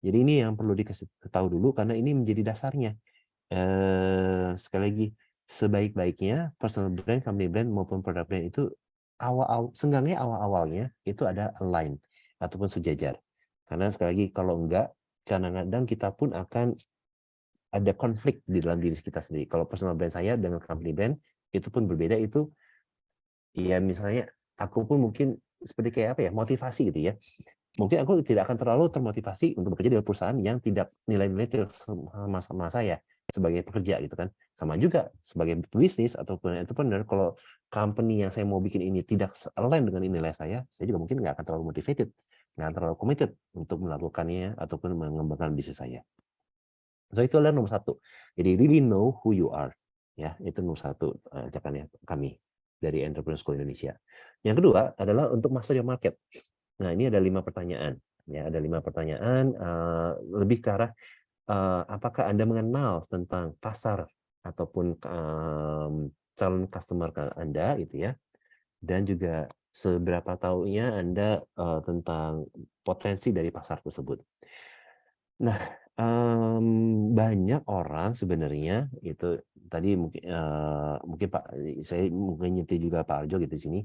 Speaker 2: Jadi ini yang perlu dikasih tahu dulu karena ini menjadi dasarnya. Sekali lagi, sebaik-baiknya personal brand, company brand maupun product brand itu seenggaknya awal-awalnya itu ada align ataupun sejajar. Karena sekali lagi kalau enggak, kadang-kadang kita pun akan ada konflik di dalam diri kita sendiri. Kalau personal brand saya dengan company brand itu pun berbeda, itu ya misalnya aku pun mungkin seperti kayak apa ya, motivasi gitu ya. Mungkin aku tidak akan terlalu termotivasi untuk bekerja di perusahaan yang tidak nilai-nilai tidak sama saya sebagai pekerja gitu kan. Sama juga sebagai bisnis ataupun entrepreneur, kalau company yang saya mau bikin ini tidak align dengan nilai saya juga mungkin nggak akan terlalu motivated, nggak akan terlalu committed untuk melakukannya ataupun mengembangkan bisnis saya. So itu adalah nomor satu. Jadi really know who you are. Ya, itu nomor satu ajakannya kami dari Entrepreneur School Indonesia. Yang kedua adalah untuk master your market. Nah, ini ada 5 pertanyaan. Ya, ada 5 pertanyaan lebih ke arah apakah Anda mengenal tentang pasar ataupun calon customer Anda gitu ya. Dan juga seberapa tahunya Anda tentang potensi dari pasar tersebut. Nah, banyak orang sebenarnya itu tadi mungkin Pak, saya mungkin nyetir juga Pak Arjo gitu di sini.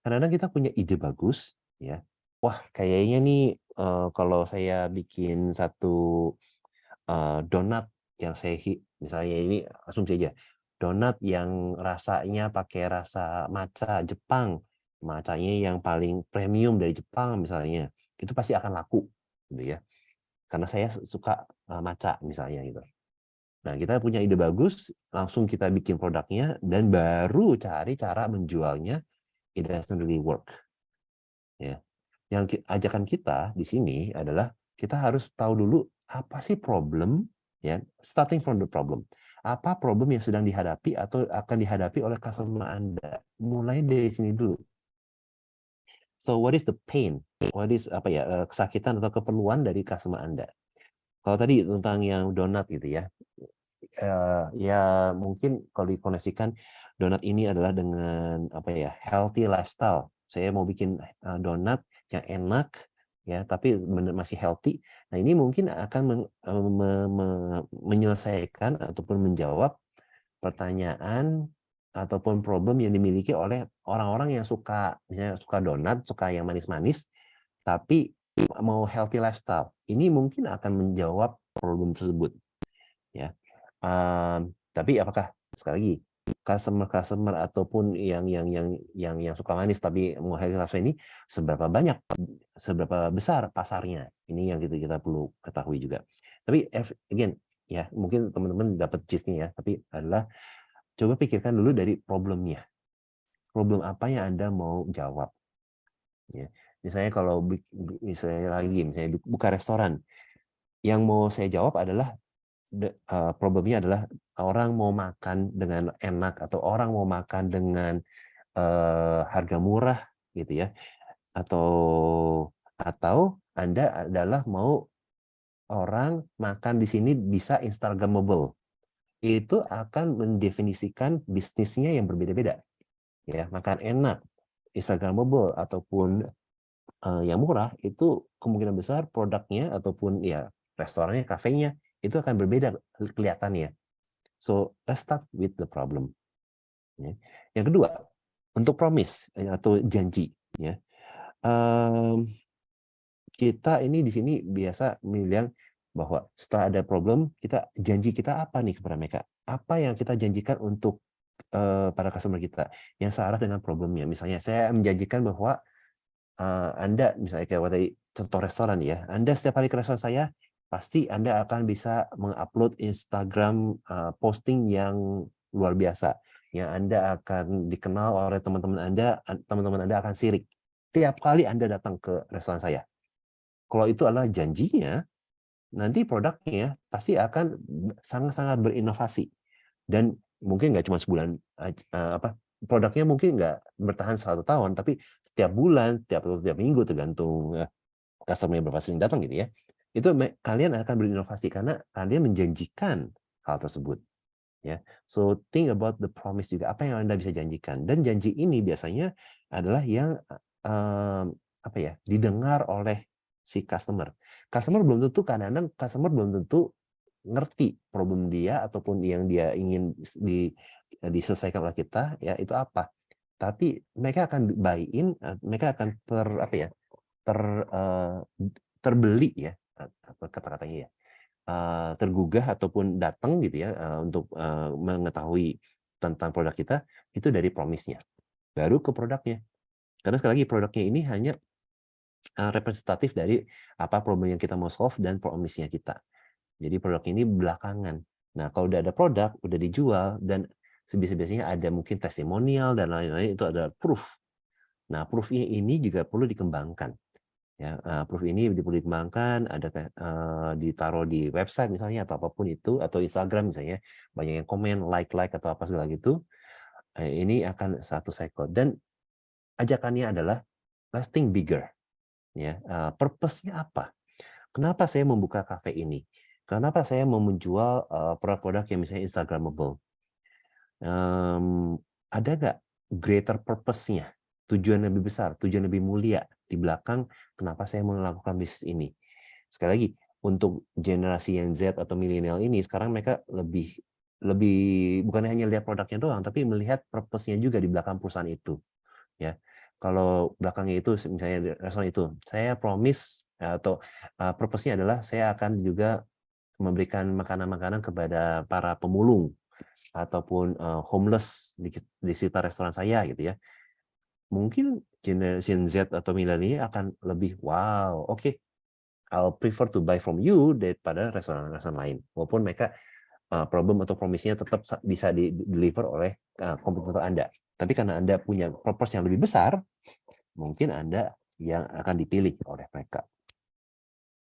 Speaker 2: Kadang-kadang kita punya ide bagus, ya. Wah, kayaknya nih kalau saya bikin satu donat yang saya misalnya ini asumsi aja, donat yang rasanya pakai rasa matcha Jepang, matchanya yang paling premium dari Jepang misalnya. itu pasti akan laku, gitu ya. Karena saya suka maca misalnya gitu. Nah, kita punya ide bagus, langsung kita bikin produknya dan baru cari cara menjualnya. It doesn't really work. Ya. Yang ajakan kita di sini adalah kita harus tahu dulu apa sih problem, ya, starting from the problem. Apa problem yang sedang dihadapi atau akan dihadapi oleh customer Anda. Mulai dari sini dulu. So what is the pain? What is kesakitan atau keperluan dari customer Anda? Kalau tadi tentang yang donat gitu ya. Ya mungkin kalau dikoneksikan donat ini adalah dengan healthy lifestyle. Saya mau bikin donat yang enak ya, tapi benar masih healthy. Nah, ini mungkin akan menyelesaikan ataupun menjawab pertanyaan ataupun problem yang dimiliki oleh orang-orang yang misalnya suka donat, suka yang manis-manis, tapi mau healthy lifestyle. Ini mungkin akan menjawab problem tersebut, ya. Tapi apakah sekali lagi customer ataupun yang suka manis tapi mau healthy lifestyle ini seberapa besar pasarnya? Ini yang kita perlu ketahui juga. Tapi again ya, mungkin teman-teman dapat gist-nya ya, tapi adalah coba pikirkan dulu dari problemnya. Problem apa yang Anda mau jawab? Ya. Misalnya kalau misalnya buka restoran, yang mau saya jawab adalah problemnya adalah orang mau makan dengan enak atau orang mau makan dengan harga murah gitu ya, atau Anda adalah mau orang makan di sini bisa Instagramable. Itu akan mendefinisikan bisnisnya yang berbeda-beda, ya. Makan enak, Instagramable ataupun yang murah, itu kemungkinan besar produknya ataupun ya restorannya, kafenya itu akan berbeda kelihatannya. So let's start with the problem. Ya. Yang kedua, untuk promise atau janji, ya. Kita ini di sini biasa bilang bahwa setelah ada problem, janji kita apa nih kepada mereka? Apa yang kita janjikan untuk para customer kita yang searah dengan problemnya? Misalnya saya menjanjikan bahwa Anda, misalnya kayak tadi contoh restoran ya, Anda setiap hari ke restoran saya, pasti Anda akan bisa mengupload Instagram posting yang luar biasa, yang Anda akan dikenal oleh teman-teman Anda akan sirik tiap kali Anda datang ke restoran saya. Kalau itu adalah janjinya, nanti produknya pasti akan sangat-sangat berinovasi. Dan mungkin nggak cuma sebulan, produknya mungkin nggak bertahan 1 tahun, tapi setiap bulan, setiap minggu, tergantung customer yang berapa sering datang gitu ya. Itu kalian akan berinovasi karena kalian menjanjikan hal tersebut. Ya, so think about the promise juga, apa yang Anda bisa janjikan. Dan janji ini biasanya adalah yang didengar oleh si customer. Kadang-kadang customer belum tentu ngerti problem dia ataupun yang dia ingin diselesaikan oleh kita, ya itu apa. Tapi mereka akan buy-in, mereka akan terbeli ya, kata-katanya ya, tergugah ataupun datang gitu ya, untuk mengetahui tentang produk kita itu dari promise-nya. Baru ke produknya. Karena sekali lagi produknya ini hanya representatif dari apa problem yang kita mau solve dan promise-nya kita. Jadi produk ini belakangan. Nah, kalau udah ada produk, udah dijual, dan biasanya ada mungkin testimonial dan lain-lain, itu ada proof. Nah, proof-nya ini juga perlu dikembangkan. Ya, proof ini perlu dikembangkan, ada ditaruh di website misalnya atau apapun itu, atau Instagram misalnya, banyak yang komen, like atau apa segala gitu. Ini akan satu cycle. Dan ajakannya adalah let's think bigger. Ya, purpose-nya apa? Kenapa saya membuka cafe ini? Kenapa saya mau menjual produk-produk yang misalnya Instagramable? Ada nggak greater purpose-nya? Tujuan lebih besar, tujuan lebih mulia di belakang kenapa saya melakukan bisnis ini? Sekali lagi, untuk generasi yang Z atau milenial ini, sekarang mereka lebih bukan hanya lihat produknya doang, tapi melihat purpose-nya juga di belakang perusahaan itu. Ya, kalau belakangnya itu misalnya restoran itu, saya promise atau purpose-nya adalah saya akan juga memberikan makanan-makanan kepada para pemulung ataupun homeless di sekitar restoran saya gitu ya. Mungkin generation Z atau milenial akan lebih wow, oke, I'll prefer to buy from you daripada restoran-restoran lain. Walaupun mereka problem atau promise-nya tetap bisa di-deliver oleh kompetitor Anda. Tapi karena Anda punya purpose yang lebih besar, mungkin Anda yang akan dipilih oleh mereka.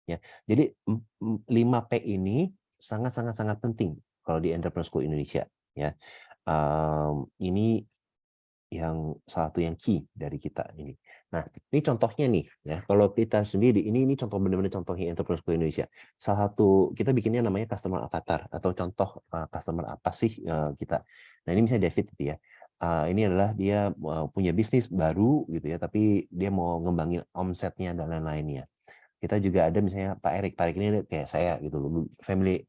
Speaker 2: Ya, jadi 5P ini sangat penting kalau di Entrepreneur School Indonesia. Ya, ini yang salah satu yang key dari kita ini. Nah, ini contohnya nih, ya. Kalau kita sendiri, ini contoh benar-benar contohnya Entrepreneur School Indonesia. Salah satu kita bikinnya namanya customer avatar atau contoh customer apa sih kita. Nah, ini misalnya David gitu ya. Ini adalah dia punya bisnis baru gitu ya, tapi dia mau ngembangin omsetnya dan lain-lainnya. Kita juga ada misalnya Pak Erik. Pak Erik ini kayak saya gitu loh, family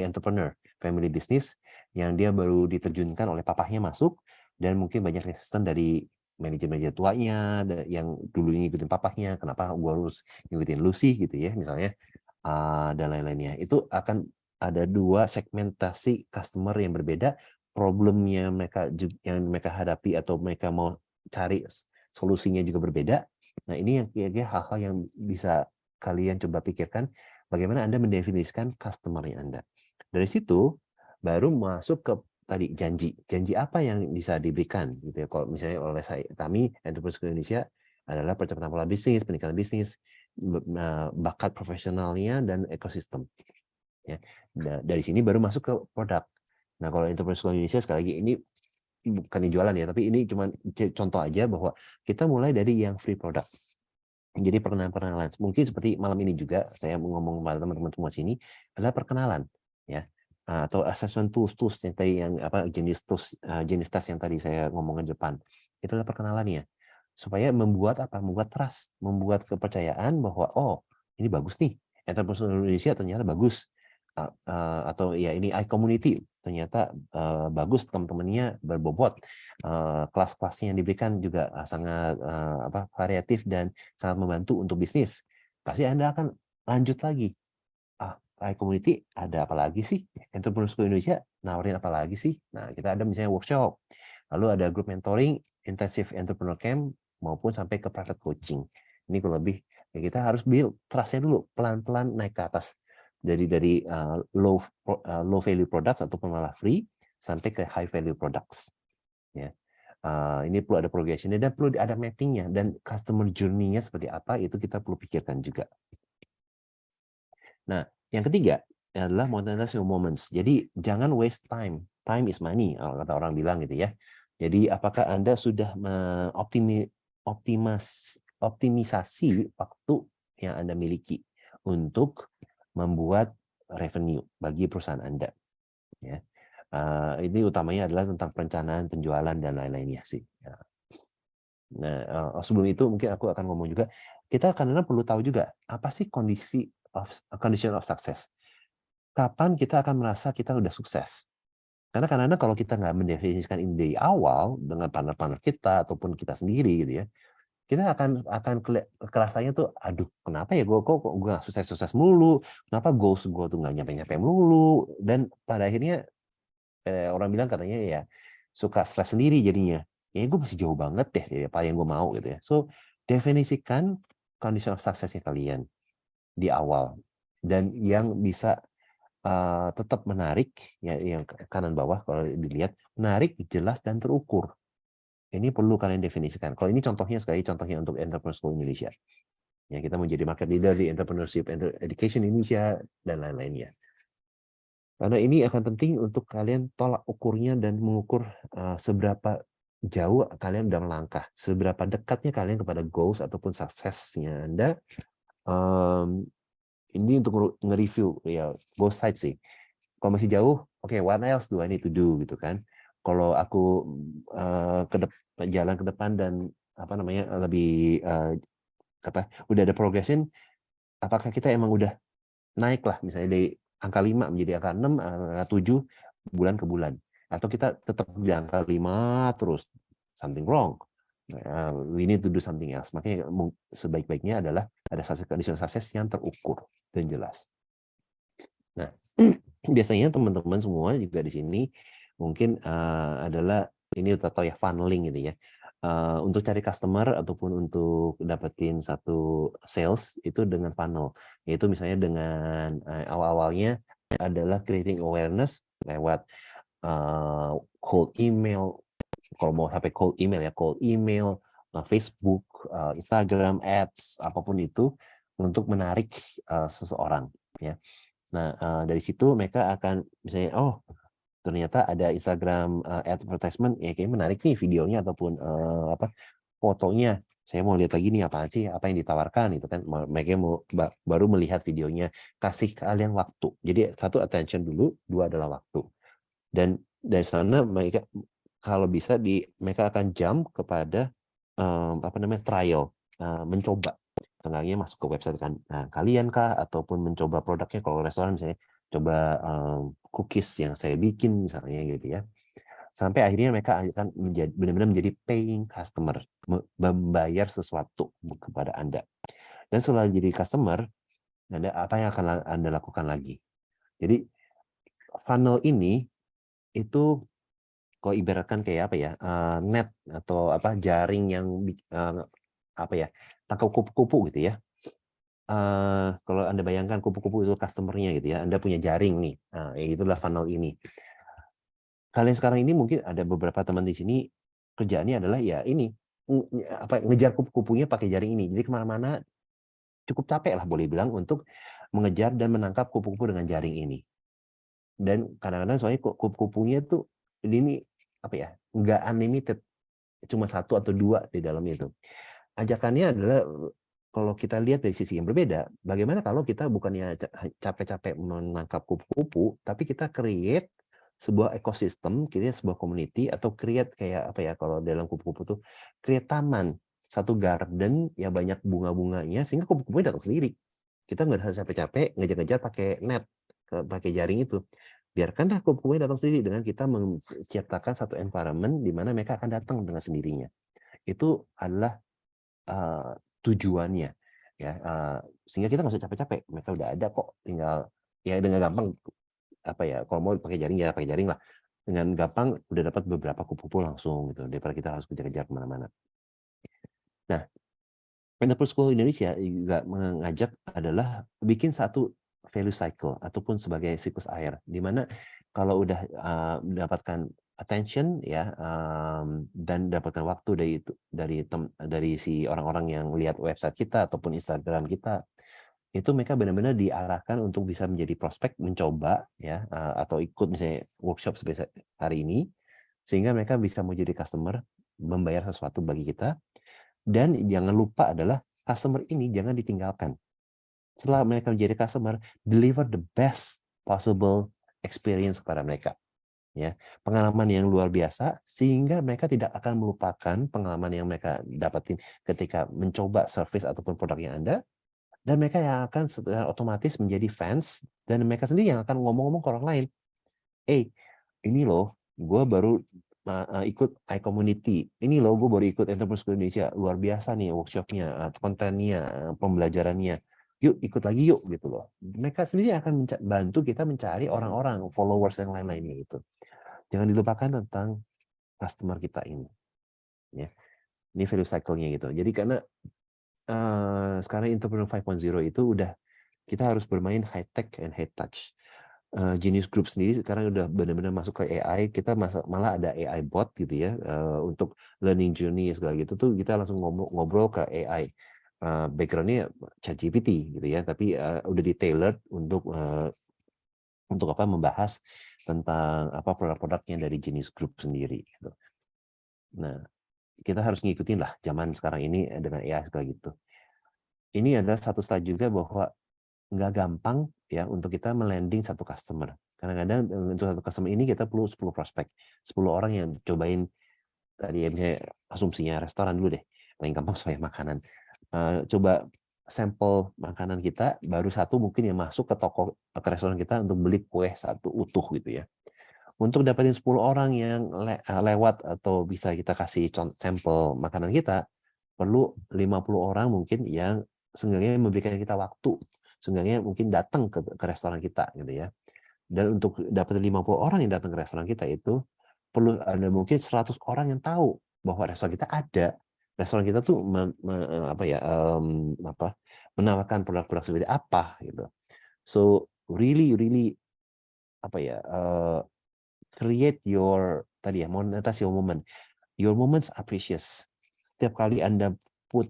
Speaker 2: entrepreneur, family business yang dia baru diterjunkan oleh papahnya masuk. Dan mungkin banyak resisten dari manajer-manajer tuanya yang dulu ngikutin papahnya, kenapa gue harus ngikutin Lucy gitu ya misalnya, dan lain-lainnya. Itu akan ada 2 segmentasi customer yang berbeda, problemnya yang mereka hadapi atau mereka mau cari solusinya juga berbeda. Nah, ini yang kira-kira hal-hal yang bisa kalian coba pikirkan, bagaimana Anda mendefinisikan customer-nya Anda. Dari situ baru masuk ke tadi janji apa yang bisa diberikan gitu ya. Kalau misalnya oleh kami Entrepreneur School Indonesia adalah percepatan pola bisnis, peningkatan bisnis, bakat profesionalnya dan ekosistem. Ya, dari sini baru masuk ke produk. Nah, kalau Entrepreneur School Indonesia sekali lagi ini bukan jualan ya, tapi ini cuma contoh aja bahwa kita mulai dari yang free product. Jadi perkenalan, mungkin seperti malam ini juga saya mau ngomong kepada teman-teman semua sini adalah perkenalan, ya, atau assessment tools yang tadi yang jenis tas yang tadi saya ngomongin depan, itu adalah perkenalannya supaya membuat trust, membuat kepercayaan bahwa oh ini bagus nih, Entrepreneur Indonesia ternyata bagus, atau ya ini iCommunity ternyata bagus, teman-temannya berbobot, kelas-kelasnya yang diberikan juga sangat variatif dan sangat membantu untuk bisnis. Pasti Anda akan lanjut lagi. iCommunity ada apa lagi sih? Entrepreneur School Indonesia nawarin apa lagi sih? Nah, kita ada misalnya workshop, lalu ada group mentoring, intensive entrepreneur camp, maupun sampai ke private coaching. Ini kurang lebih ya kita harus build trust-nya dulu, pelan-pelan naik ke atas dari low value products ataupun malah free sampai ke high value products. Ya. Ini perlu ada progression-nya dan perlu ada mapping-nya dan customer journey-nya seperti apa, itu kita perlu pikirkan juga. Nah, yang ketiga adalah monetization moments. Jadi jangan waste time. Time is money, kata orang bilang gitu ya. Jadi apakah Anda sudah optimisasi waktu yang Anda miliki untuk membuat revenue bagi perusahaan Anda? Ya. Ini utamanya adalah tentang perencanaan, penjualan, dan lain-lainnya sih. Nah, sebelum itu mungkin aku akan ngomong juga, kita kadang-kadang perlu tahu juga, apa sih condition of success? Kapan kita akan merasa kita udah sukses? Karena kadang-kadang kalau kita nggak mendefinisikan ini dari awal dengan partner-partner kita ataupun kita sendiri gitu ya, kita akan kerasanya tuh, aduh kenapa ya gue nggak sukses melulu, kenapa goals gue tuh nggak nyampe melulu, dan pada akhirnya orang bilang katanya ya suka stres sendiri jadinya. Ya gue masih jauh banget deh dari apa yang gue mau gitu ya. So definisikan condition of success-nya kalian di awal dan yang bisa tetap menarik ya, yang kanan bawah kalau dilihat menarik, jelas dan terukur. Ini perlu kalian definisikan. Kalau ini contohnya untuk Entrepreneur School Indonesia. Ya, kita menjadi market leader di entrepreneurship education Indonesia dan lain-lainnya. Karena ini akan penting untuk kalian tolak ukurnya dan mengukur seberapa jauh kalian udah melangkah, seberapa dekatnya kalian kepada goals ataupun suksesnya Anda. Ini untuk nge-review ya both sides sih. Kalau masih jauh, oke, what else do I need to do gitu kan? Kalau aku jalan ke depan dan lebih udah ada progression, apakah kita emang udah naik lah misalnya dari angka 5 menjadi angka 6, angka 7 bulan ke bulan, atau kita tetap di angka 5 terus, something wrong. We need to do something else. Makanya sebaik-baiknya adalah ada condition success yang terukur dan jelas. Nah, biasanya teman-teman semua juga di sini mungkin adalah ini atau ya funneling gitu ya. Untuk cari customer ataupun untuk dapetin satu sales itu dengan funnel, yaitu misalnya dengan awal-awalnya adalah creating awareness lewat cold email, kalau mau sampai cold email ya, cold email, Facebook, Instagram Ads, apapun itu untuk menarik seseorang ya. Nah, dari situ mereka akan misalnya, oh ternyata ada Instagram advertisement, ya kayaknya menarik nih videonya ataupun fotonya. Saya mau lihat lagi nih apa sih, apa yang ditawarkan itu kan. Mereka mau baru melihat videonya, kasih kalian waktu. Jadi satu attention dulu, dua adalah waktu. Dan dari sana mereka kalau bisa mereka akan jump kepada trial, mencoba. Tengahnya masuk ke website kan, kalian kah, ataupun mencoba produknya. Kalau restoran misalnya coba cookies yang saya bikin misalnya gitu ya, sampai akhirnya mereka akan benar-benar menjadi paying customer, membayar sesuatu kepada Anda. Dan setelah jadi customer, apa yang akan Anda lakukan lagi? Jadi funnel ini itu kalau ibaratkan kayak apa ya, net atau jaring yang tangkap kupu-kupu gitu ya. Kalau Anda bayangkan kupu-kupu itu customer-nya gitu ya, Anda punya jaring nih, ya itulah funnel ini. Kalian sekarang ini mungkin ada beberapa teman di sini kerjaannya adalah ya ini, ngejar kupu-kupunya pakai jaring ini. Jadi kemana-mana cukup capek lah boleh bilang untuk mengejar dan menangkap kupu-kupu dengan jaring ini. Dan kadang-kadang soalnya kupu-kupunya tuh ini nggak unlimited, cuma satu atau dua di dalam itu. Ajakannya adalah kalau kita lihat dari sisi yang berbeda, bagaimana kalau kita bukannya capek-capek menangkap kupu-kupu, tapi kita create sebuah ekosistem, create sebuah community, atau create kayak kalau dalam kupu-kupu tuh create taman, satu garden yang banyak bunga-bunganya, sehingga kupu-kupunya datang sendiri. Kita nggak harus capek-capek ngejar-ngejar pakai net, pakai jaring itu. Biarkanlah kupu-kupunya datang sendiri dengan kita menciptakan satu environment di mana mereka akan datang dengan sendirinya. Itu adalah tujuannya ya, sehingga kita nggak usah capek-capek, mereka udah ada kok, tinggal ya dengan gampang kalau mau pakai jaring ya pakai jaring lah, dengan gampang udah dapat beberapa kupu-kupu langsung gitu, daripada kita harus kejar-kejar kemana-mana. Nah, Entrepreneur School Indonesia juga mengajak adalah bikin satu value cycle ataupun sebagai siklus air, di mana kalau udah mendapatkan attention ya, dan dapatkan waktu dari si orang-orang yang lihat website kita ataupun Instagram kita, itu mereka benar-benar diarahkan untuk bisa menjadi prospek, mencoba ya, atau ikut misalnya workshop seperti hari ini, sehingga mereka bisa menjadi customer, membayar sesuatu bagi kita. Dan jangan lupa adalah customer ini jangan ditinggalkan. Setelah mereka menjadi customer, deliver the best possible experience kepada mereka. Ya, pengalaman yang luar biasa sehingga mereka tidak akan melupakan pengalaman yang mereka dapatin ketika mencoba service ataupun produknya Anda, dan mereka yang akan secara otomatis menjadi fans, dan mereka sendiri yang akan ngomong-ngomong ke orang lain. Ini loh, gue baru ikut iCommunity. Ini loh, gue baru ikut Entrepreneur School Indonesia. Luar biasa nih workshopnya, kontennya, pembelajarannya. Yuk, ikut lagi yuk gitu loh. Mereka sendiri akan bantu kita mencari orang-orang, followers yang lain-lainnya itu. Jangan dilupakan tentang customer kita ini. Ya, ini value cycle-nya gitu. Jadi karena sekarang Entrepreneur 5.0 itu udah kita harus bermain high tech and high touch. Genius Group sendiri sekarang udah benar-benar masuk ke AI. Kita malah ada AI bot gitu ya, untuk learning journey segala gitu tuh kita langsung ngobrol ke AI. Backgroundnya ChatGPT gitu ya, tapi udah di-tailored untuk membahas tentang produk-produknya dari Genius Group sendiri gitu. Nah, kita harus ngikutin lah zaman sekarang ini dengan AI segala gitu. Ini adalah satu slide juga bahwa nggak gampang ya untuk kita melanding satu customer. Kadang-kadang untuk satu customer ini kita perlu 10 prospek, 10 orang yang cobain tadi ya, misalnya asumsinya restoran dulu deh, paling gampang soal makanan. Coba sampel makanan kita, baru satu mungkin yang masuk ke restoran kita untuk beli kue satu utuh gitu ya. Untuk dapetin 10 orang yang lewat atau bisa kita kasih sampel makanan kita, perlu 50 orang mungkin yang seenggaknya memberikan kita waktu, seenggaknya mungkin datang ke restoran kita gitu ya. Dan untuk dapat 50 orang yang datang ke restoran kita itu perlu ada mungkin 100 orang yang tahu bahwa restoran kita ada. Restoran kita tuh menawarkan produk-produk seperti apa gitu. So really create your monetize your moment. Your moments are precious. Setiap kali Anda put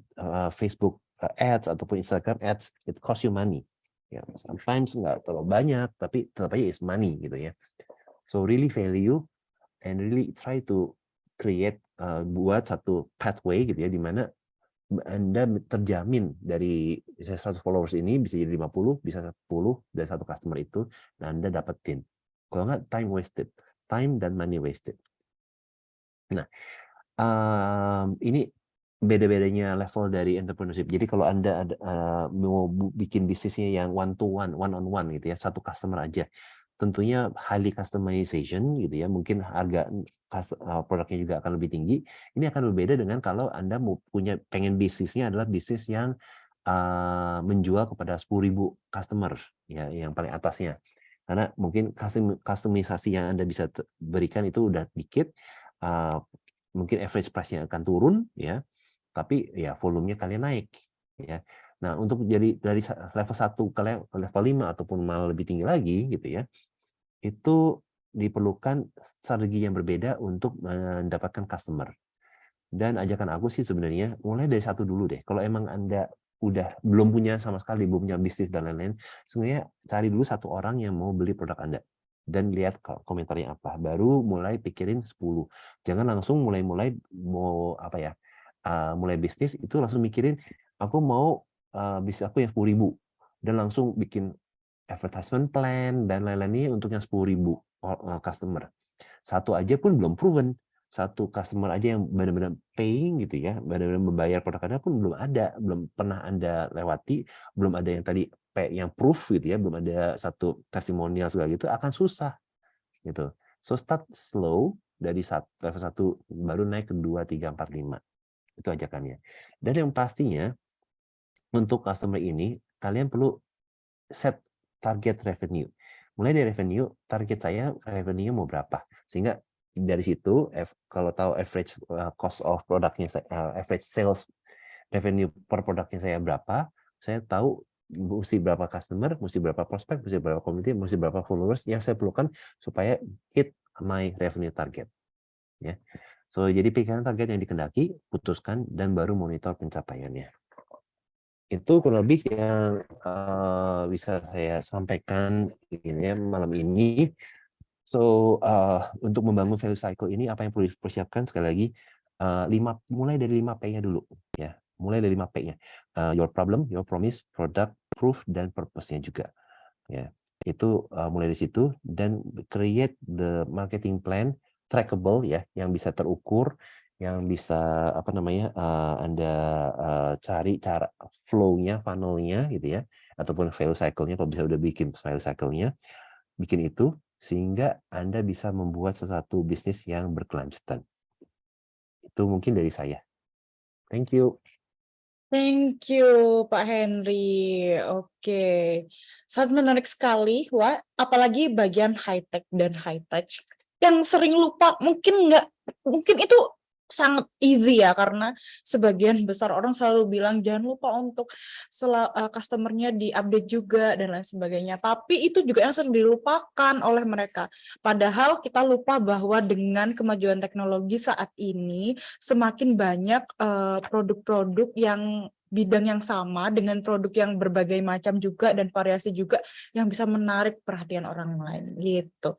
Speaker 2: Facebook ads ataupun Instagram ads, it cost you money. Ya, sometimes nggak terlalu banyak, tapi tetap aja is money gitu ya. So really value and really try to create buat satu pathway gitu ya, di mana Anda terjamin dari 100 followers ini bisa jadi 50, bisa 10 dari satu customer itu, dan Anda dapetin. Kalau nggak, time wasted. Time dan money wasted. Nah, ini beda-bedanya level dari entrepreneurship. Jadi kalau Anda mau bikin bisnisnya yang one to one on one gitu ya, satu customer aja, tentunya highly customization gitu ya, mungkin harga produknya juga akan lebih tinggi. Ini akan berbeda dengan kalau Anda mau pengen bisnisnya adalah bisnis yang menjual kepada 10.000 customer ya, yang paling atasnya. Karena mungkin customisasi yang Anda bisa berikan itu udah dikit, mungkin average price-nya akan turun ya, tapi ya volumenya kalian naik ya. Nah, untuk jadi dari level 1 ke level 5 ataupun malah lebih tinggi lagi gitu ya, itu diperlukan strategi yang berbeda untuk mendapatkan customer. Dan ajakan aku sih sebenarnya mulai dari satu dulu deh. Kalau emang Anda udah belum punya sama sekali, belum punya bisnis dan lain-lain, sebenarnya cari dulu satu orang yang mau beli produk Anda dan lihat komentarnya apa. Baru mulai pikirin 10. Jangan langsung mulai mau mulai bisnis itu langsung mikirin aku mau bisnis aku yang 10.000 dan langsung bikin advertisement plan dan lain-lainnya untuk yang 10.000 customer. Satu aja pun belum proven. Satu customer aja yang benar-benar paying gitu ya, benar-benar membayar produk Anda pun belum ada, belum pernah Anda lewati, belum ada yang tadi yang proof gitu ya, belum ada satu testimonial segala gitu, akan susah gitu. So start slow dari level 1 baru naik ke 2, 3, 4, 5. Itu ajakannya. Dan yang pastinya untuk customer ini kalian perlu set target revenue. Mulai dari revenue, target saya revenue mau berapa. Sehingga dari situ, kalau tahu average cost of produknya, average sales revenue per produknya saya berapa, saya tahu mesti berapa customer, mesti berapa prospek, mesti berapa community, mesti berapa followers yang saya perlukan supaya hit my revenue target. Ya. So, jadi pikirkan target yang dikendaki, putuskan, dan baru monitor pencapaiannya. Itu kurang lebih yang bisa saya sampaikan ini malam ini. So untuk membangun value cycle ini apa yang perlu dipersiapkan sekali lagi mulai dari 5P-nya dulu ya. Mulai dari 5P-nya. Your problem, your promise, product, proof, dan purpose-nya juga. Ya. Itu mulai dari situ dan create the marketing plan trackable ya, yang bisa terukur, yang bisa Anda cari cara flow-nya, funnel-nya gitu ya, ataupun value cycle-nya. Kalau bisa udah bikin value cycle-nya, bikin itu sehingga Anda bisa membuat sesuatu bisnis yang berkelanjutan. Itu mungkin dari saya. Thank you.
Speaker 1: Thank you, Pak Henry. Oke, sangat menarik sekali, Wak. Apalagi bagian high tech dan high touch yang sering lupa. Mungkin itu sangat easy ya, karena sebagian besar orang selalu bilang jangan lupa untuk customer-nya diupdate juga dan lain sebagainya. Tapi itu juga yang sering dilupakan oleh mereka. Padahal kita lupa bahwa dengan kemajuan teknologi saat ini semakin banyak produk-produk yang bidang yang sama dengan produk yang berbagai macam juga dan variasi juga yang bisa menarik perhatian orang lain gitu.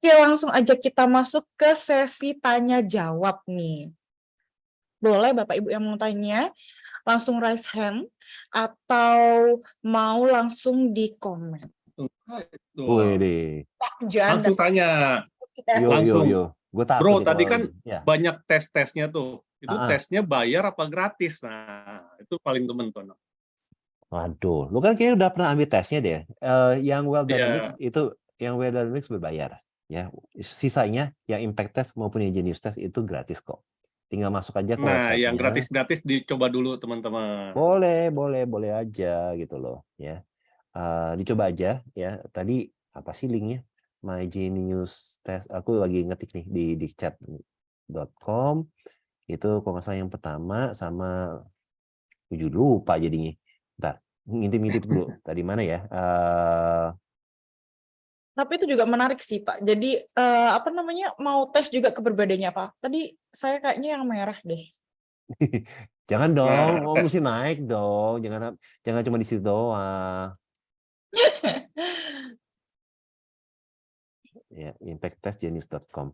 Speaker 1: Oke, langsung aja kita masuk ke sesi tanya jawab nih. Boleh Bapak Ibu yang mau tanya langsung raise hand atau mau langsung di komen.
Speaker 3: Langsung tanya. Langsung.
Speaker 2: Gue takut
Speaker 3: Bro, tadi kan
Speaker 2: ya.
Speaker 3: banyak tes-tesnya tuh. Itu tesnya bayar apa gratis? Nah, itu paling temen tuh.
Speaker 2: Waduh, lu kan kayaknya udah pernah ambil tesnya deh. Yang Well Dynamics itu, yang Well Dynamics berbayar. Ya, sisanya yang impact test maupun yang genius test itu gratis kok. Tinggal masuk aja ke website-nya.
Speaker 3: Nah, yang gratis-gratis dicoba dulu teman-teman.
Speaker 2: Boleh aja gitu loh. Ya, dicoba aja ya. Tadi apa sih linknya? My Genius Test. Aku lagi ngetik nih di chat. investors.com. Itu kalau nggak salah yang pertama, sama lupa jadinya. Bentar, ngintip-ngintip dulu. Tadi mana ya?
Speaker 1: Tapi itu juga menarik sih Pak. Jadi apa namanya, mau tes juga keberbedanya Pak. Tadi saya kayaknya yang merah deh.
Speaker 2: Jangan dong,
Speaker 3: Nah, tes.
Speaker 2: mesti naik dong. Jangan cuma di situ doang. Ya, impacttestgenius.com.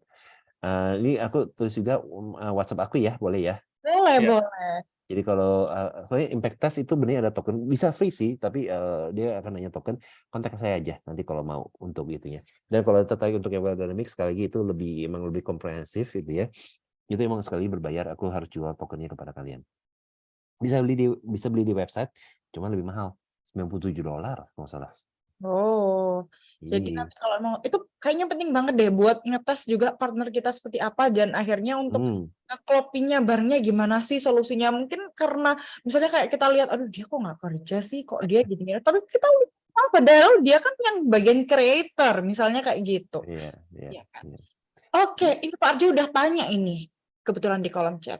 Speaker 2: Ini aku tulis juga WhatsApp aku ya, boleh ya?
Speaker 1: Boleh,
Speaker 3: Ya.
Speaker 1: boleh.
Speaker 2: Jadi kalau impact test itu benar ada token, bisa free sih, tapi dia akan nanya token, kontak saya aja nanti kalau mau untuk itunya. Dan kalau tertarik untuk yang dynamics, sekali lagi itu emang lebih komprehensif gitu ya. Itu emang sekali berbayar, aku harus jual tokennya kepada kalian. Bisa beli di website, cuma lebih mahal, $97 kalau nggak salah.
Speaker 1: Oh, jadi nanti kalau mau, itu kayaknya penting banget deh buat ngetes juga partner kita seperti apa, dan akhirnya untuk ngeklopingnya barengnya gimana sih solusinya. Mungkin karena misalnya kayak kita lihat, aduh dia kok nggak kerja sih, kok dia gini-gini. Tapi kita tahu padahal dia kan yang bagian creator, misalnya kayak gitu.
Speaker 2: Iya,
Speaker 1: Ya kan?
Speaker 2: iya.
Speaker 1: Oke, ini Pak Arjo udah tanya ini, kebetulan di kolom chat.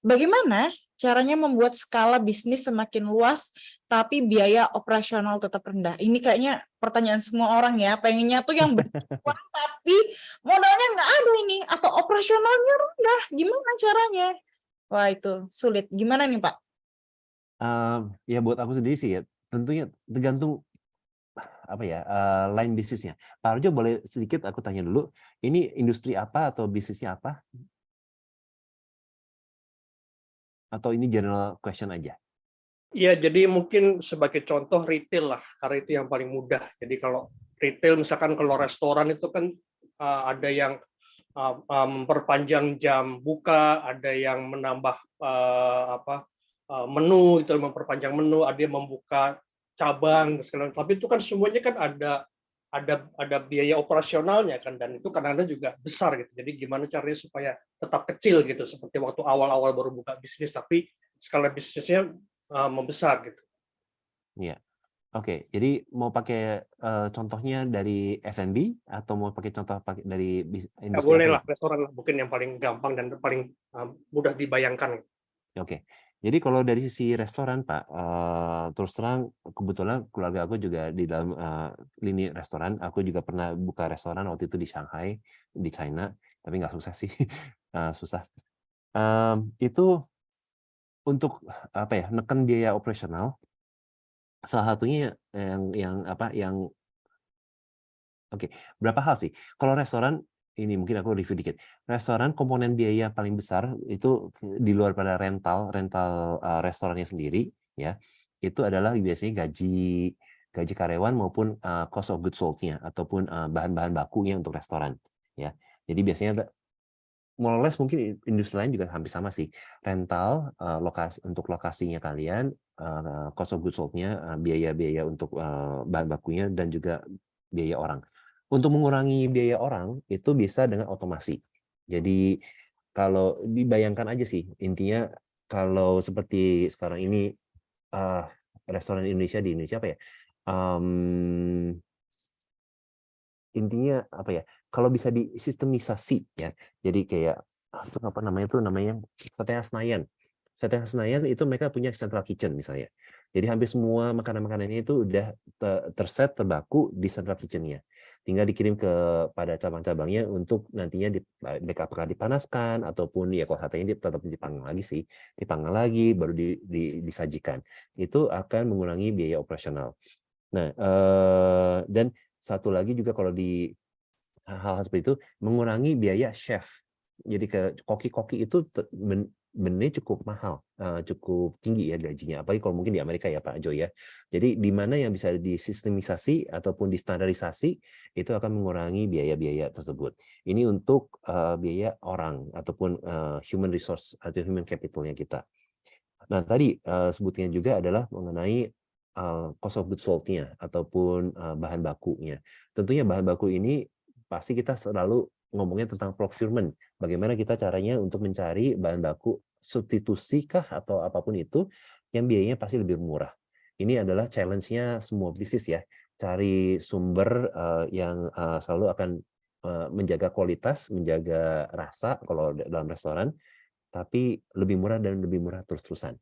Speaker 1: Bagaimana caranya membuat skala bisnis semakin luas, tapi biaya operasional tetap rendah? Ini kayaknya pertanyaan semua orang ya, pengennya tuh yang beruang, tapi modalnya nggak ada ini, atau operasionalnya rendah. Gimana caranya? Wah itu sulit. Gimana nih Pak?
Speaker 2: Ya buat aku sendiri sih ya, tentunya tergantung apa ya, line bisnisnya. Pak Arjo boleh sedikit aku tanya dulu, ini industri apa atau bisnisnya apa? Atau ini general question aja?
Speaker 4: Iya, jadi mungkin sebagai contoh retail lah, karena itu yang paling mudah. Jadi kalau retail, misalkan kalau restoran itu kan ada yang memperpanjang jam buka, ada yang menambah menu, itu memperpanjang menu, ada yang membuka cabang, tapi itu kan semuanya kan ada biaya operasionalnya kan, dan itu kadang-kadang juga besar gitu. Jadi gimana caranya supaya tetap kecil gitu, seperti waktu awal-awal baru buka bisnis, tapi skala bisnisnya membesar gitu.
Speaker 2: Iya. Oke, jadi mau pakai contohnya dari F&B atau mau pakai contoh dari
Speaker 4: Ya,
Speaker 2: industri
Speaker 4: boleh
Speaker 2: apa?
Speaker 4: lah, restoran lah, mungkin yang paling gampang dan paling mudah dibayangkan.
Speaker 2: Oke, jadi kalau dari sisi restoran Pak, terus terang kebetulan keluarga aku juga di dalam lini restoran. Aku juga pernah buka restoran waktu itu di Shanghai, di China, tapi nggak sukses sih, susah. Itu untuk apa ya, neken biaya operasional. Salah satunya oke, berapa hal sih. Kalau restoran, ini mungkin aku review dikit. Restoran komponen biaya paling besar itu di luar pada rental restorannya sendiri, ya. Itu adalah biasanya gaji karyawan maupun cost of goods sold-nya ataupun bahan-bahan bakunya untuk restoran, ya. Jadi biasanya more or less mungkin industri lain juga hampir sama sih. Rental untuk lokasinya kalian, cost of goods sold-nya, biaya-biaya untuk bahan bakunya, dan juga biaya orang. Untuk mengurangi biaya orang itu bisa dengan otomasi. Jadi kalau dibayangkan aja sih, intinya kalau seperti sekarang ini restoran Indonesia di Indonesia apa ya? Intinya apa ya? Kalau bisa disistemisasi ya. Jadi kayak itu apa namanya tuh, namanya Satya Senayan. Satya Senayan itu mereka punya central kitchen misalnya. Jadi hampir semua makanan-makanannya itu udah terset, terbaku di central kitchen-nya. Tinggal dikirim pada cabang-cabangnya untuk nantinya mereka apakah dipanaskan ataupun ya kalau satenya tetap dipanggang lagi sih, dipanggang lagi baru disajikan. Itu akan mengurangi biaya operasional. Nah, dan satu lagi juga kalau di hal-hal seperti itu mengurangi biaya chef. Jadi ke koki-koki itu benar cukup mahal, cukup tinggi ya gajinya. Apalagi kalau mungkin di Amerika ya Pak Jo ya. Jadi di mana yang bisa disistemisasi ataupun distandarisasi itu akan mengurangi biaya-biaya tersebut. Ini untuk biaya orang ataupun human resource atau human capitalnya kita. Nah tadi sebutnya juga adalah mengenai cost of goods sold-nya ataupun bahan bakunya. Tentunya bahan baku ini pasti kita selalu ngomongnya tentang procurement. Bagaimana kita caranya untuk mencari bahan baku substitusi kah atau apapun itu yang biayanya pasti lebih murah. Ini adalah challenge-nya semua bisnis ya. Cari sumber yang selalu akan menjaga kualitas, menjaga rasa kalau dalam restoran, tapi lebih murah dan lebih murah terus-terusan.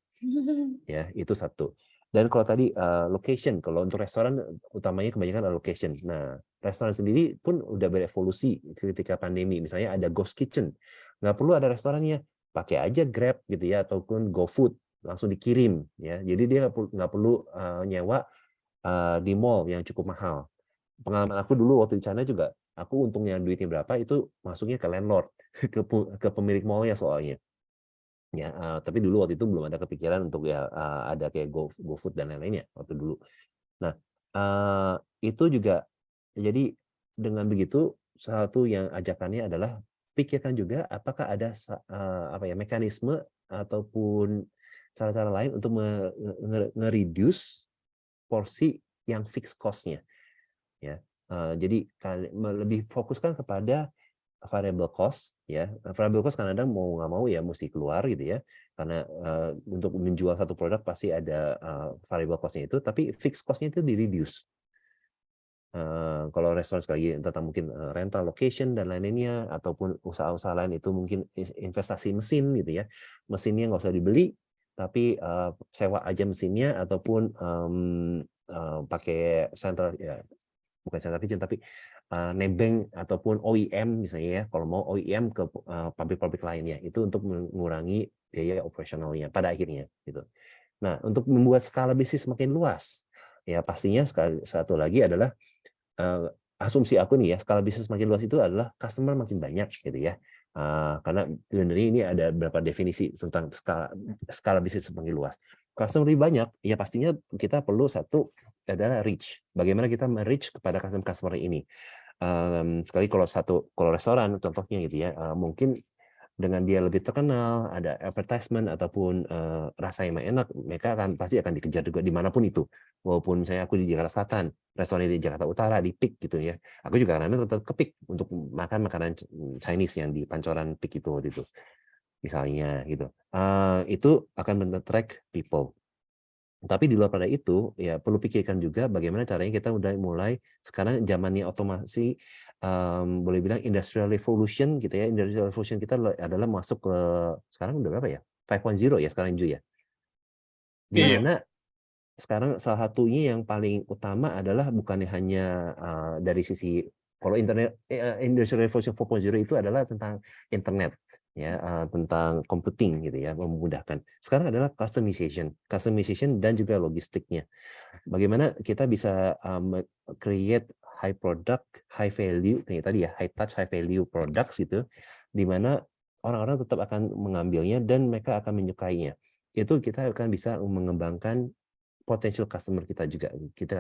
Speaker 2: Ya, itu satu. Dan kalau tadi location, kalau untuk restoran utamanya kebanyakan location. Nah, restoran sendiri pun udah berevolusi ketika pandemi. Misalnya ada ghost kitchen, nggak perlu ada restorannya, pakai aja Grab gitu ya, ataupun GoFood langsung dikirim ya. Jadi dia nggak perlu nyewa di mall yang cukup mahal. Pengalaman aku dulu waktu di sana juga, aku untungnya duitnya berapa itu masuknya ke landlord, ke pemilik mallnya soalnya. Ya, tapi dulu waktu itu belum ada kepikiran untuk ya ada kayak GoFood dan lain-lainnya waktu dulu. Nah, itu juga jadi dengan begitu satu yang ajakannya adalah pikirkan juga apakah ada apa ya mekanisme ataupun cara-cara lain untuk nge-reduce porsi yang fixed cost-nya ya. Jadi lebih fokuskan kepada variable cost ya. Variable cost kadang-kadang mau nggak mau ya mesti keluar gitu ya, karena untuk menjual satu produk pasti ada variable cost-nya itu, tapi fixed cost-nya itu di-reduce. Kalau restoran sekali lagi tentang mungkin rental location dan lain-lainnya, ataupun usaha-usaha lain itu mungkin investasi mesin gitu ya, mesinnya nggak usah dibeli tapi sewa aja mesinnya, ataupun pakai central ya, bukan central kitchen tapi nebeng ataupun OEM misalnya ya, kalau mau OEM ke pabrik-pabrik lainnya, itu untuk mengurangi biaya operasionalnya pada akhirnya gitu. Nah, untuk membuat skala bisnis makin luas ya pastinya satu lagi adalah asumsi aku nih ya, skala bisnis makin luas itu adalah customer makin banyak gitu ya. Karena sebenarnya ini ada beberapa definisi tentang skala bisnis semakin luas. Customer lebih banyak, ya pastinya kita perlu satu adalah reach. Bagaimana kita reach kepada customer ini. Sekali kalau restoran contohnya gitu ya, mungkin dengan dia lebih terkenal, ada advertisement ataupun rasa yang enak, mereka pasti akan dikejar juga dimanapun itu. Walaupun saya aku di Jakarta Selatan, restoran di Jakarta Utara, di PIK gitu ya, aku juga kadang tetap ke PIK untuk makan makanan Chinese yang di Pancoran PIK itu waktu itu, misalnya gitu. Itu akan men-attract people. Tapi di luar pada itu, ya perlu pikirkan juga bagaimana caranya kita udah mulai sekarang zamannya otomasi, boleh bilang industrial revolution gitu ya. Industrial revolution kita adalah masuk ke sekarang udah berapa ya? 5.0 ya sekarang Ju ya. Di
Speaker 3: Iya.
Speaker 2: mana sekarang salah satunya yang paling utama adalah bukannya hanya dari sisi kalau internet industrial revolution 4.0 itu adalah tentang internet ya, tentang computing gitu ya, memudahkan. Sekarang adalah customization dan juga logistiknya. Bagaimana kita bisa create high product, high value kayak tadi ya, high touch, high value products gitu, di mana orang-orang tetap akan mengambilnya dan mereka akan menyukainya. Itu kita akan bisa mengembangkan potential customer kita juga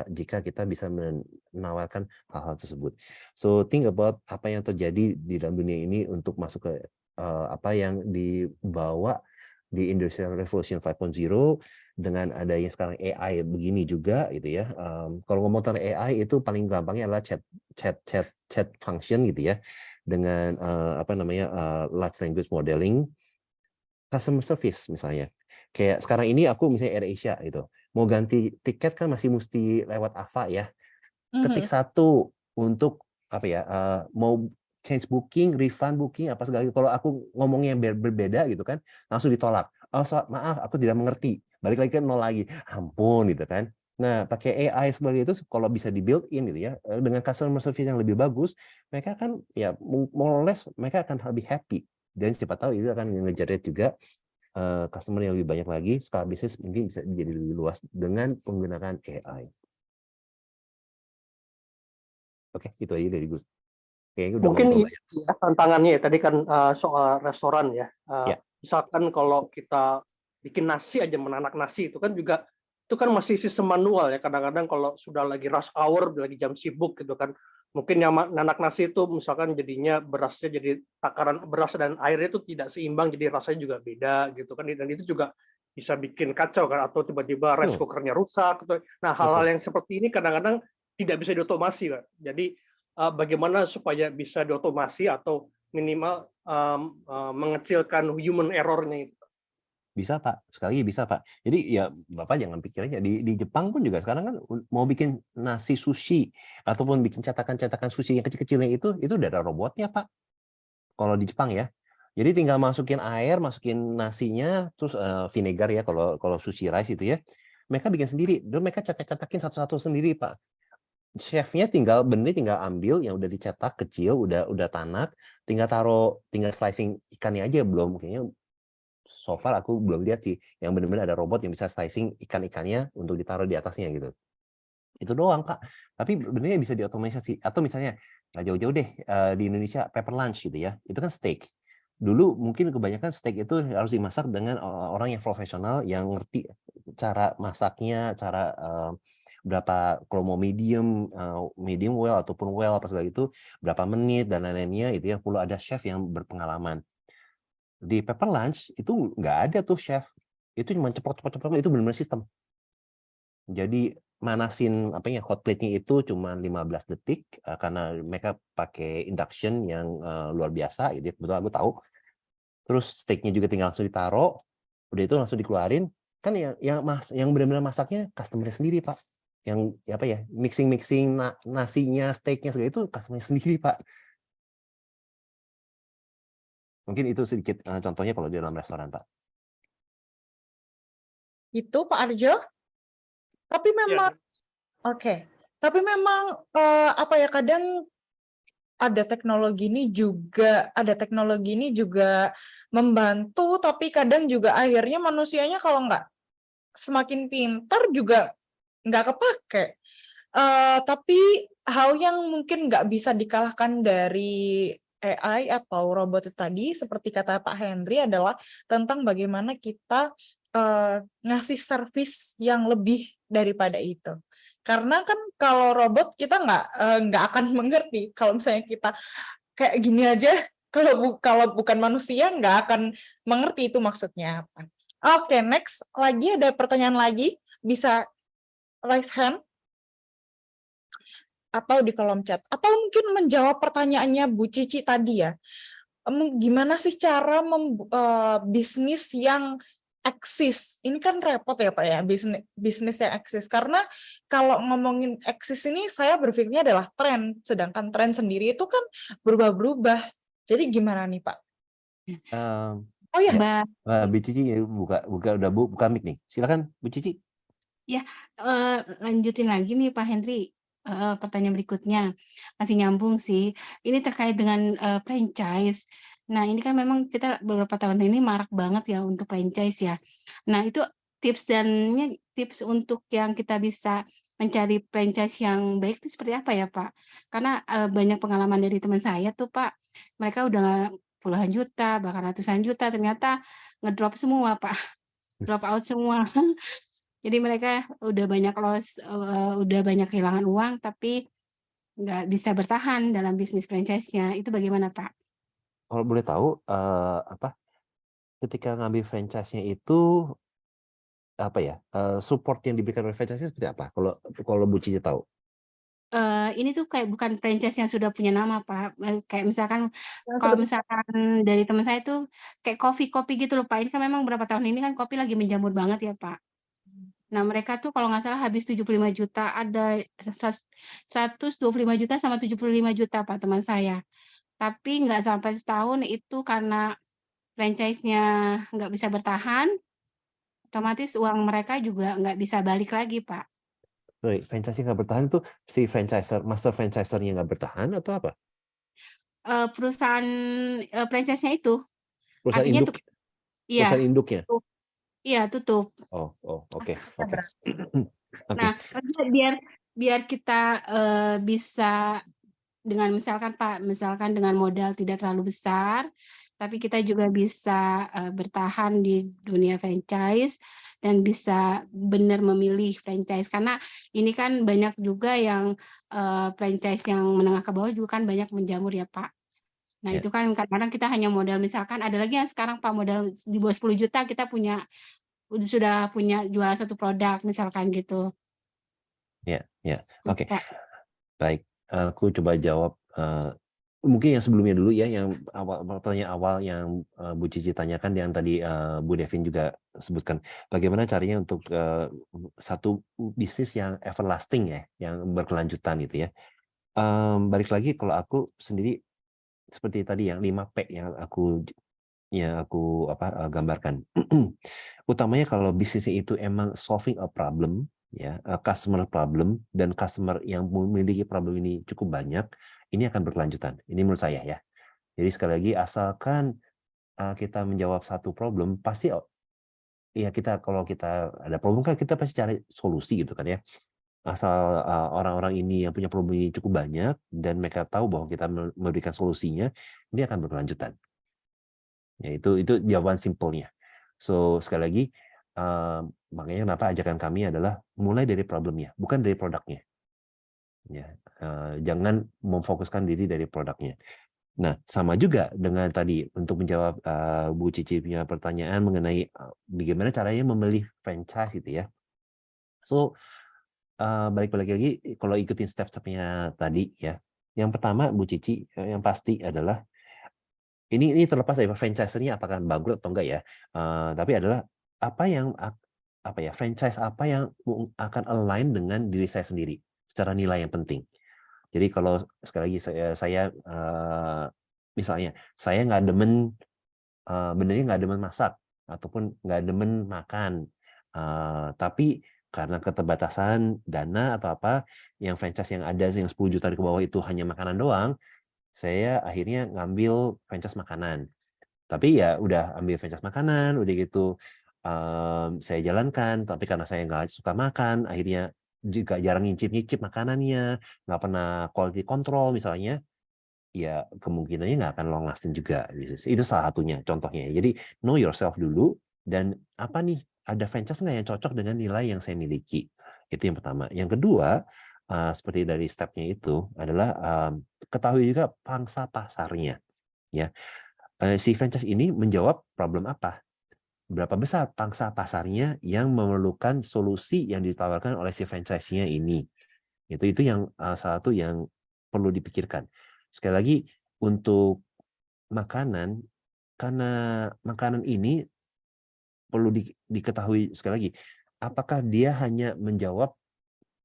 Speaker 2: jika kita bisa menawarkan hal-hal tersebut. So think about apa yang terjadi di dalam dunia ini untuk masuk ke apa yang dibawa di Industrial Revolution 5.0 dengan adanya sekarang AI begini juga gitu ya. Kalau ngomong tentang AI itu paling gampangnya adalah chat function gitu ya, dengan apa namanya large language modeling, customer service misalnya. Kayak sekarang ini aku misalnya AirAsia gitu, mau ganti tiket kan masih mesti lewat Ava ya. Ketik satu untuk apa ya, mau change booking, refund booking apa segala. Kalau aku ngomongnya berbeda gitu kan, langsung ditolak. Oh maaf, aku tidak mengerti. Balik lagi ke nol lagi. Ampun gitu kan. Nah, pakai AI sebagai itu kalau bisa di build in gitu ya, dengan customer service yang lebih bagus, mereka kan ya more or less mereka akan lebih happy. Dan siapa tahu itu akan nge-generate juga customer yang lebih banyak lagi, skala bisnis mungkin bisa menjadi lebih luas dengan penggunaan AI. Oke, itu aja dari gue. Kayaknya udah
Speaker 4: Mungkin
Speaker 2: ngobrol
Speaker 4: ini ya, tantangannya ya, tadi kan soal restoran ya.
Speaker 2: Ya.
Speaker 4: Misalkan kalau kita bikin nasi aja, menanak nasi itu kan juga itu kan masih sistem manual ya. Kadang-kadang kalau sudah lagi rush hour, lagi jam sibuk gitu kan, mungkin yang nanak nasi itu misalkan jadinya berasnya jadi takaran beras dan airnya itu tidak seimbang, jadi rasanya juga beda gitu kan. Dan itu juga bisa bikin kacau kan, atau tiba-tiba rice cooker-nya rusak. Nah, hal-hal yang seperti ini kadang-kadang tidak bisa diotomasi, Pak. Jadi bagaimana supaya bisa diotomasi atau minimal mengecilkan human error-nya itu?
Speaker 2: Bisa Pak, sekali lagi bisa Pak. Jadi ya Bapak jangan pikirannya di Jepang pun juga sekarang kan mau bikin nasi sushi ataupun bikin cetakan-cetakan sushi yang kecil-kecilnya itu udah ada robotnya Pak. Kalau di Jepang ya. Jadi tinggal masukin air, masukin nasinya, terus vinegar ya kalau sushi rice itu ya. Mereka bikin sendiri, dan mereka cetak-cetakin satu-satu sendiri Pak. Chefnya tinggal ambil yang udah dicetak kecil, udah tanak, tinggal slicing ikannya aja, belum kayaknya. So far aku belum lihat sih yang benar-benar ada robot yang bisa slicing ikan-ikannya untuk ditaruh di atasnya gitu. Itu doang Pak. Tapi benernya bisa diotomatisasi. Atau misalnya nggak jauh-jauh deh di Indonesia pepper lunch gitu ya. Itu kan steak. Dulu mungkin kebanyakan steak itu harus dimasak dengan orang yang profesional yang ngerti cara masaknya, cara berapa kalau mau medium well ataupun well apa segala itu berapa menit dan lain-lainnya itu ya perlu ada chef yang berpengalaman. Di Pepper Lunch itu nggak ada tuh chef, itu cuma ceplok-ceplok itu benar-benar sistem. Jadi manasin hot plate-nya itu cuma 15 detik karena mereka pakai induction yang luar biasa, gitu. Betul aku tahu. Terus steaknya juga tinggal langsung ditaruh, udah itu langsung dikeluarin. Kan yang benar-benar masaknya customer sendiri Pak. Yang mixing nasinya, steaknya segala itu customer sendiri Pak. Mungkin itu sedikit contohnya kalau di dalam restoran, Pak.
Speaker 1: Itu Pak Arjo. Tapi memang oke. Tapi memang kadang ada teknologi ini juga membantu, tapi kadang juga akhirnya manusianya kalau nggak semakin pintar juga nggak kepake. Tapi hal yang mungkin nggak bisa dikalahkan dari AI atau robot itu tadi, seperti kata Pak Henry, adalah tentang bagaimana kita ngasih service yang lebih daripada itu. Karena kan kalau robot kita nggak akan mengerti. Kalau misalnya kita kayak gini aja, kalau bukan manusia nggak akan mengerti itu maksudnya apa. Oke, next lagi ada pertanyaan lagi, bisa raise hand atau di kolom chat, atau mungkin menjawab pertanyaannya Bu Cici tadi ya. Gimana sih cara bisnis yang eksis? Ini kan repot ya Pak ya, bisnis yang eksis. Karena kalau ngomongin eksis ini saya berpikirnya adalah tren, sedangkan tren sendiri itu kan berubah-berubah. Jadi gimana nih Pak?
Speaker 2: Oh ya, Bu Cici buka mic nih. Silakan Bu Cici.
Speaker 5: Ya, lanjutin lagi nih Pak Henry. Pertanyaan berikutnya masih nyambung sih. Ini terkait dengan franchise. Nah, ini kan memang kita beberapa tahun ini marak banget ya untuk franchise ya. Nah, itu tips untuk yang kita bisa mencari franchise yang baik itu seperti apa ya, Pak? Karena banyak pengalaman dari teman saya tuh, Pak. Mereka udah puluhan juta, bahkan ratusan juta, ternyata ngedrop semua, Pak. Drop out semua. Jadi mereka udah banyak loss, udah banyak kehilangan uang, tapi nggak bisa bertahan dalam bisnis franchise-nya. Itu bagaimana, Pak?
Speaker 2: Kalau boleh tahu, ketika ngambil franchise-nya itu, support yang diberikan oleh franchise seperti apa? Kalau Bu Cici tahu?
Speaker 5: Ini tuh kayak bukan franchise yang sudah punya nama, Pak. Kayak misalkan, kalau misalkan dari teman saya tuh kayak kopi gitu loh, Pak. Ini kan memang beberapa tahun ini kan kopi lagi menjamur banget ya, Pak. Nah, mereka tuh kalau nggak salah habis 75 juta, ada 125 juta sama 75 juta, Pak, teman saya. Tapi nggak sampai setahun itu karena franchise-nya nggak bisa bertahan, otomatis uang mereka juga nggak bisa balik lagi, Pak.
Speaker 2: Sorry, franchise-nya nggak bertahan itu si master franchiser-nya nggak bertahan atau apa?
Speaker 5: Perusahaan franchise-nya itu.
Speaker 2: Perusahaan
Speaker 5: Artinya
Speaker 2: induk?
Speaker 5: Iya.
Speaker 2: Perusahaan induknya?
Speaker 5: Iya, tutup.
Speaker 2: Oke.
Speaker 5: Nah, biar kita bisa dengan misalkan dengan modal tidak terlalu besar, tapi kita juga bisa bertahan di dunia franchise dan bisa benar memilih franchise. Karena ini kan banyak juga yang franchise yang menengah ke bawah juga kan banyak menjamur ya, Pak. Nah, itu kan kadang-kadang kita hanya modal, misalkan ada lagi yang sekarang Pak modal di bawah 10 juta kita sudah punya jualan satu produk misalkan gitu.
Speaker 2: Ya. Oke. Baik, aku coba jawab Mungkin yang sebelumnya dulu ya, yang pertanyaan awal yang Bu Cici tanyakan, yang tadi Bu Devin juga sebutkan, bagaimana caranya untuk satu bisnis yang everlasting ya, yang berkelanjutan gitu ya. Balik lagi, kalau aku sendiri seperti tadi yang 5P yang aku gambarkan. Utamanya kalau bisnisnya itu emang solving a problem ya, customer problem, dan customer yang memiliki problem ini cukup banyak, ini akan berkelanjutan. Ini menurut saya ya. Jadi sekali lagi, asalkan kita menjawab satu problem, pasti ya kalau kita ada problem kan kita pasti cari solusi gitu kan ya. Asal orang-orang ini yang punya problem ini cukup banyak dan mereka tahu bahwa kita memberikan solusinya, ini akan berkelanjutan. Ya, itu jawaban simpelnya. So sekali lagi, makanya kenapa ajakan kami adalah mulai dari problemnya, bukan dari produknya. Ya, jangan memfokuskan diri dari produknya. Nah, sama juga dengan tadi untuk menjawab Bu Cici punya pertanyaan mengenai bagaimana caranya memilih franchise gitu ya. So balik lagi kalau ikutin step-stepnya tadi ya. Yang pertama Bu Cici, yang pasti adalah ini terlepas dari franchise-nya apakah bangkrut atau enggak ya. Tapi adalah franchise apa yang akan align dengan diri saya sendiri secara nilai yang penting. Jadi kalau sekali lagi saya misalnya saya nggak demen benernya nggak demen masak ataupun nggak demen makan, tapi karena keterbatasan dana atau apa, yang franchise yang ada yang 10 juta ke bawah itu hanya makanan doang, saya akhirnya ngambil franchise makanan. Tapi ya udah ambil franchise makanan, udah gitu saya jalankan, tapi karena saya nggak suka makan, akhirnya juga jarang nyicip-nyicip makanannya, nggak pernah quality control misalnya, ya kemungkinannya nggak akan long lasting juga. Itu salah satunya, contohnya. Jadi know yourself dulu, dan apa nih, ada franchise nggak yang cocok dengan nilai yang saya miliki? Itu yang pertama. Yang kedua, seperti dari stepnya itu adalah ketahui juga pangsa pasarnya. Ya, si franchise ini menjawab problem apa? Berapa besar pangsa pasarnya yang memerlukan solusi yang ditawarkan oleh si franchise-nya ini. Itu yang salah satu yang perlu dipikirkan. Sekali lagi, untuk makanan, karena makanan ini perlu diketahui sekali lagi, apakah dia hanya menjawab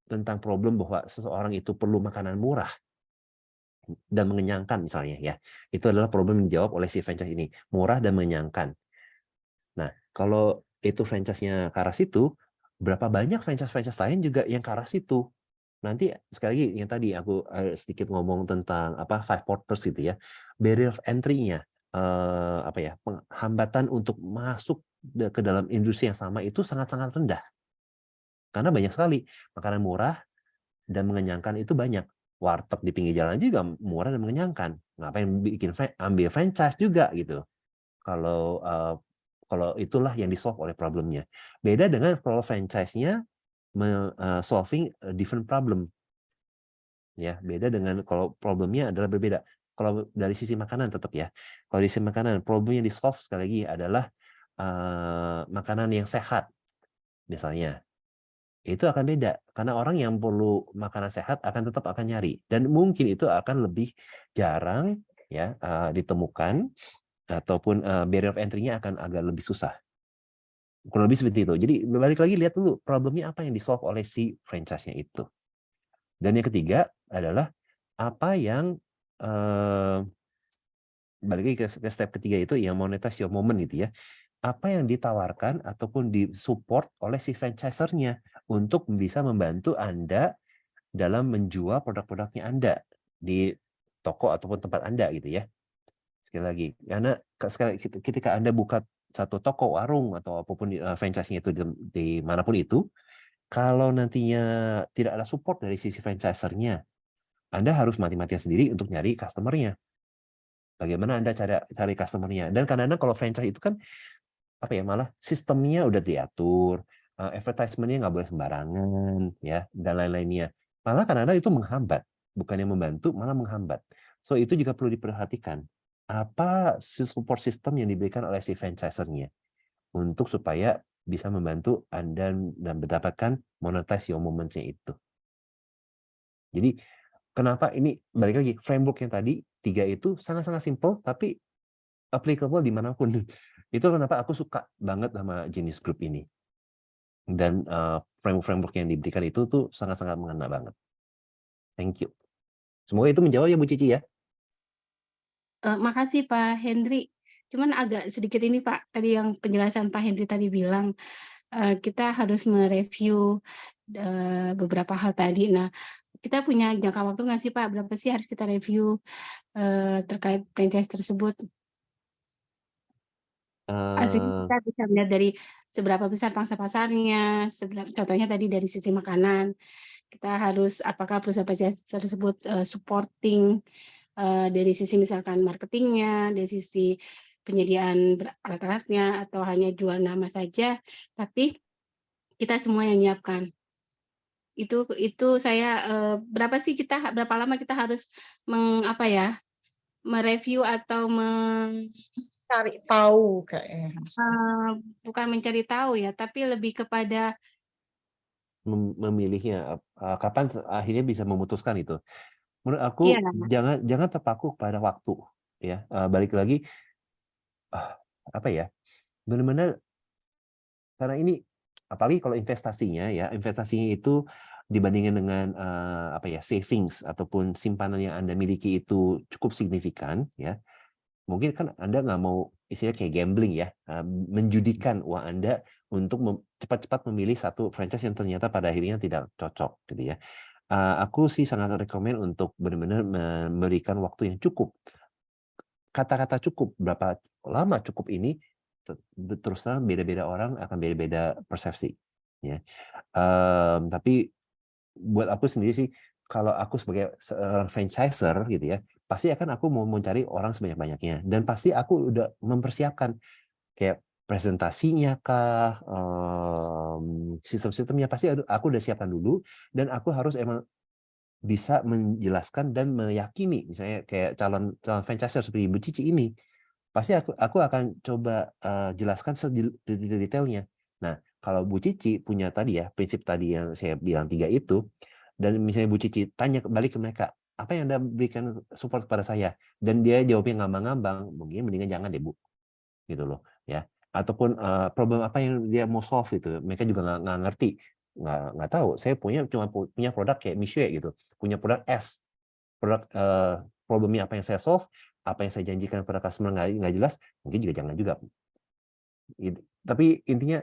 Speaker 2: tentang problem bahwa seseorang itu perlu makanan murah dan mengenyangkan misalnya ya. Itu adalah problem yang dijawab oleh si franchise ini, murah dan mengenyangkan. Nah, kalau itu franchise-nya ke arah situ, berapa banyak franchise-franchise lain juga yang ke arah situ. Nanti sekali lagi yang tadi aku sedikit ngomong tentang five porters gitu ya. Barrier of entry-nya, hambatan untuk masuk ke dalam industri yang sama itu sangat-sangat rendah. Karena banyak sekali makanan murah dan mengenyangkan itu banyak. Warteg di pinggir jalan juga murah dan mengenyangkan. Ngapain ambil franchise juga gitu. Kalau itulah yang di-solve oleh problemnya. Beda dengan kalau franchise-nya solving a different problem. Ya, beda dengan kalau problemnya adalah berbeda. Kalau dari sisi makanan tetap ya. Kalau dari sisi makanan, problemnya di-solve sekali lagi adalah makanan yang sehat. Misalnya. Itu akan beda. Karena orang yang perlu makanan sehat tetap akan nyari. Dan mungkin itu akan lebih jarang ya ditemukan, ataupun barrier of entry-nya akan agak lebih susah. Kurang lebih seperti itu. Jadi balik lagi, lihat dulu problemnya apa yang di-solve oleh si franchise-nya itu. Dan yang ketiga adalah apa yang balik lagi ke step ketiga itu, yang monetize your moment gitu ya. Apa yang ditawarkan ataupun disupport oleh si franchiser-nya untuk bisa membantu Anda dalam menjual produk-produknya Anda di toko ataupun tempat Anda gitu ya. Sekali lagi, karena ketika Anda buka satu toko, warung, atau apapun franchise-nya itu di manapun itu, kalau nantinya tidak ada support dari sisi franchiser-nya, Anda harus mati-matian sendiri untuk nyari customer-nya. Bagaimana Anda cari customer-nya? Dan kadang-kadang kalau franchise itu kan malah sistemnya udah diatur, advertisement-nya nggak boleh sembarangan ya, dan lain-lainnya. Malah kadang-kadang itu menghambat, bukannya membantu, malah menghambat. So itu juga perlu diperhatikan. Apa support system yang diberikan oleh si franchiser-nya untuk supaya bisa membantu Anda dan mendapatkan monetize your moments-nya itu. Jadi Kenapa ini balik lagi framework yang tadi 3 itu sangat-sangat simple tapi applicable dimanapun. Itu kenapa aku suka banget sama jenis grup ini. Dan framework yang diberikan itu tuh sangat-sangat mengena banget. Thank you. Semoga itu menjawab ya Bu Cici ya.
Speaker 5: Makasih Pak Hendri. Cuman agak sedikit ini Pak, tadi yang penjelasan Pak Hendri tadi bilang, kita harus mereview beberapa hal tadi. Nah, kita punya jangka waktu nggak sih Pak? Berapa sih harus kita review terkait franchise tersebut? Artinya kita bisa melihat dari seberapa besar pangsa pasarnya, contohnya tadi dari sisi makanan. Kita harus apakah perusahaan franchise tersebut supporting dari sisi misalkan marketingnya, dari sisi penyediaan alat-alatnya, atau hanya jual nama saja, tapi kita semua yang nyiapkan. Itu saya berapa lama kita harus mereview atau
Speaker 1: Cari tahu kayaknya.
Speaker 5: bukan mencari tahu ya, tapi lebih kepada
Speaker 2: memilihnya kapan akhirnya bisa memutuskan itu. Menurut aku jangan terpaku pada waktu ya. Balik lagi benar-benar karena ini apalagi kalau investasinya itu dibandingkan dengan savings ataupun simpanan yang Anda miliki itu cukup signifikan ya. Mungkin kan Anda nggak mau istilahnya kayak gambling ya, menjudikan uang Anda untuk cepat-cepat memilih satu franchise yang ternyata pada akhirnya tidak cocok gitu ya. Aku sih sangat rekomen untuk benar-benar memberikan waktu yang cukup. Kata-kata cukup, berapa lama cukup ini, terus terang beda-beda orang akan beda-beda persepsi. Ya. Tapi buat aku sendiri sih, kalau aku sebagai seorang franchiser gitu ya, pasti akan aku mau mencari orang sebanyak-banyaknya. Dan pasti aku udah mempersiapkan kayak presentasinya kah, sistem-sistemnya pasti aku udah siapkan dulu, dan aku harus emang bisa menjelaskan dan meyakini, misalnya kayak calon franchiser seperti Bu Cici ini, pasti aku akan coba jelaskan sedetail-detailnya. Nah, kalau Bu Cici punya tadi ya, prinsip tadi yang saya bilang 3 itu, dan misalnya Bu Cici tanya balik ke mereka, apa yang Anda berikan support kepada saya? Dan dia jawabnya ngambang-ngambang, mungkin mendingan jangan deh Bu. Gitu loh ya. Ataupun problem apa yang dia mau solve itu, mereka juga nggak ngerti. Nggak tahu, saya cuma punya produk kayak Mishwe gitu, punya produk S. Produk problemnya apa yang saya solve, apa yang saya janjikan pada customer nggak jelas, mungkin juga jangan juga. Tapi intinya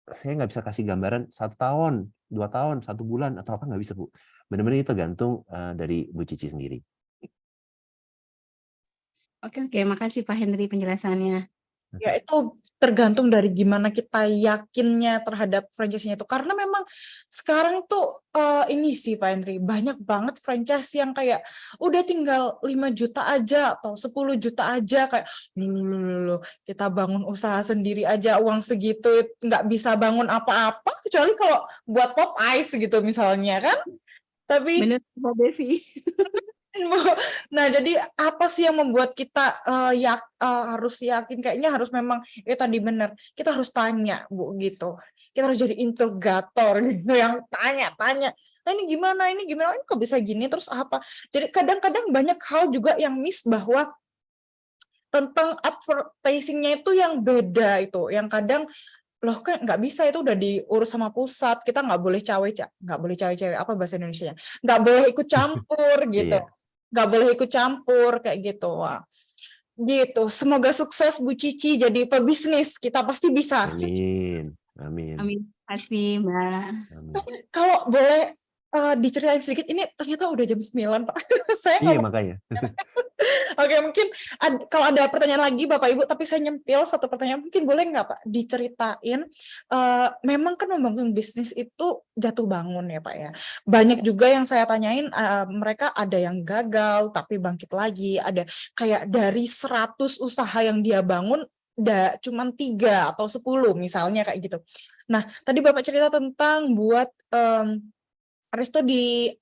Speaker 2: saya nggak bisa kasih gambaran 1 tahun, 2 tahun, 1 bulan atau apa, nggak bisa Bu. Benar-benar itu tergantung dari Bu Cici sendiri.
Speaker 5: Oke, makasih Pak Hendri penjelasannya.
Speaker 1: Ya itu tergantung dari gimana kita yakinnya terhadap franchise-nya itu. Karena memang sekarang tuh ini sih Pak Henry, banyak banget franchise yang kayak udah tinggal 5 juta aja atau 10 juta aja, kayak kita bangun usaha sendiri aja uang segitu nggak bisa bangun apa-apa kecuali kalau buat pop ice gitu misalnya kan. Tapi
Speaker 5: bener Mbak Devi.
Speaker 1: Nah, jadi apa sih yang membuat kita harus yakin? Kayaknya harus memang tadi benar. Kita harus tanya, Bu, gitu. Kita harus jadi interrogator gitu, yang tanya-tanya. Nah, ini gimana? Ini kok bisa gini? Terus apa? Jadi kadang-kadang banyak hal juga yang miss bahwa tentang advertising-nya itu yang beda itu, yang kadang loh kan nggak bisa, itu udah diurus sama pusat, kita nggak boleh cawe-cawe, apa bahasa Indonesianya, nggak boleh ikut campur gitu. Nggak boleh ikut campur kayak gitu. Wah, gitu. Semoga sukses Bu Cici jadi pebisnis, kita pasti bisa.
Speaker 2: Amin.
Speaker 5: Terima kasih Mbak.
Speaker 1: Kalau boleh diceritain sedikit, ini ternyata udah jam 9 Pak.
Speaker 2: Iya makanya.
Speaker 1: Oke, mungkin kalau ada pertanyaan lagi Bapak Ibu, tapi saya nyempil satu pertanyaan, mungkin boleh nggak Pak diceritain, memang kan membangun bisnis itu jatuh bangun ya Pak ya. Banyak juga yang saya tanyain, mereka ada yang gagal tapi bangkit lagi, ada kayak dari 100 usaha yang dia bangun, cuman 3 atau 10 misalnya kayak gitu. Nah, tadi Bapak cerita tentang buat resto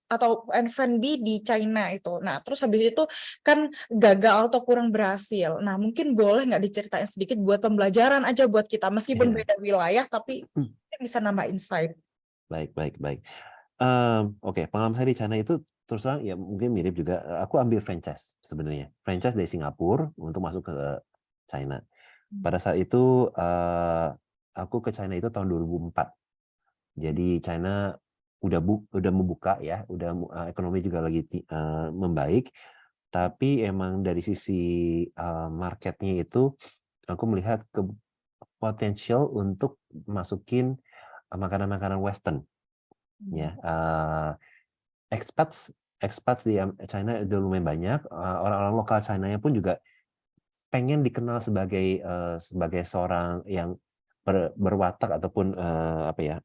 Speaker 1: atau F&B di China itu. Nah, terus habis itu kan gagal atau kurang berhasil. Nah, mungkin boleh nggak diceritain sedikit buat pembelajaran aja buat kita, meskipun beda wilayah, tapi bisa nambah insight.
Speaker 2: Baik. Oke, pengalaman saya di China itu terus terang ya mungkin mirip juga. Aku ambil franchise sebenarnya, franchise dari Singapura untuk masuk ke China. Pada saat itu aku ke China itu tahun 2004. Jadi China udah membuka ya, ekonomi juga lagi membaik. Tapi emang dari sisi marketnya itu, aku melihat potensial untuk masukin makanan-makanan Western. Ya, expats di China udah lumayan banyak. Orang-orang lokal China-nya pun juga pengen dikenal sebagai seorang yang berwatak ataupun apa ya,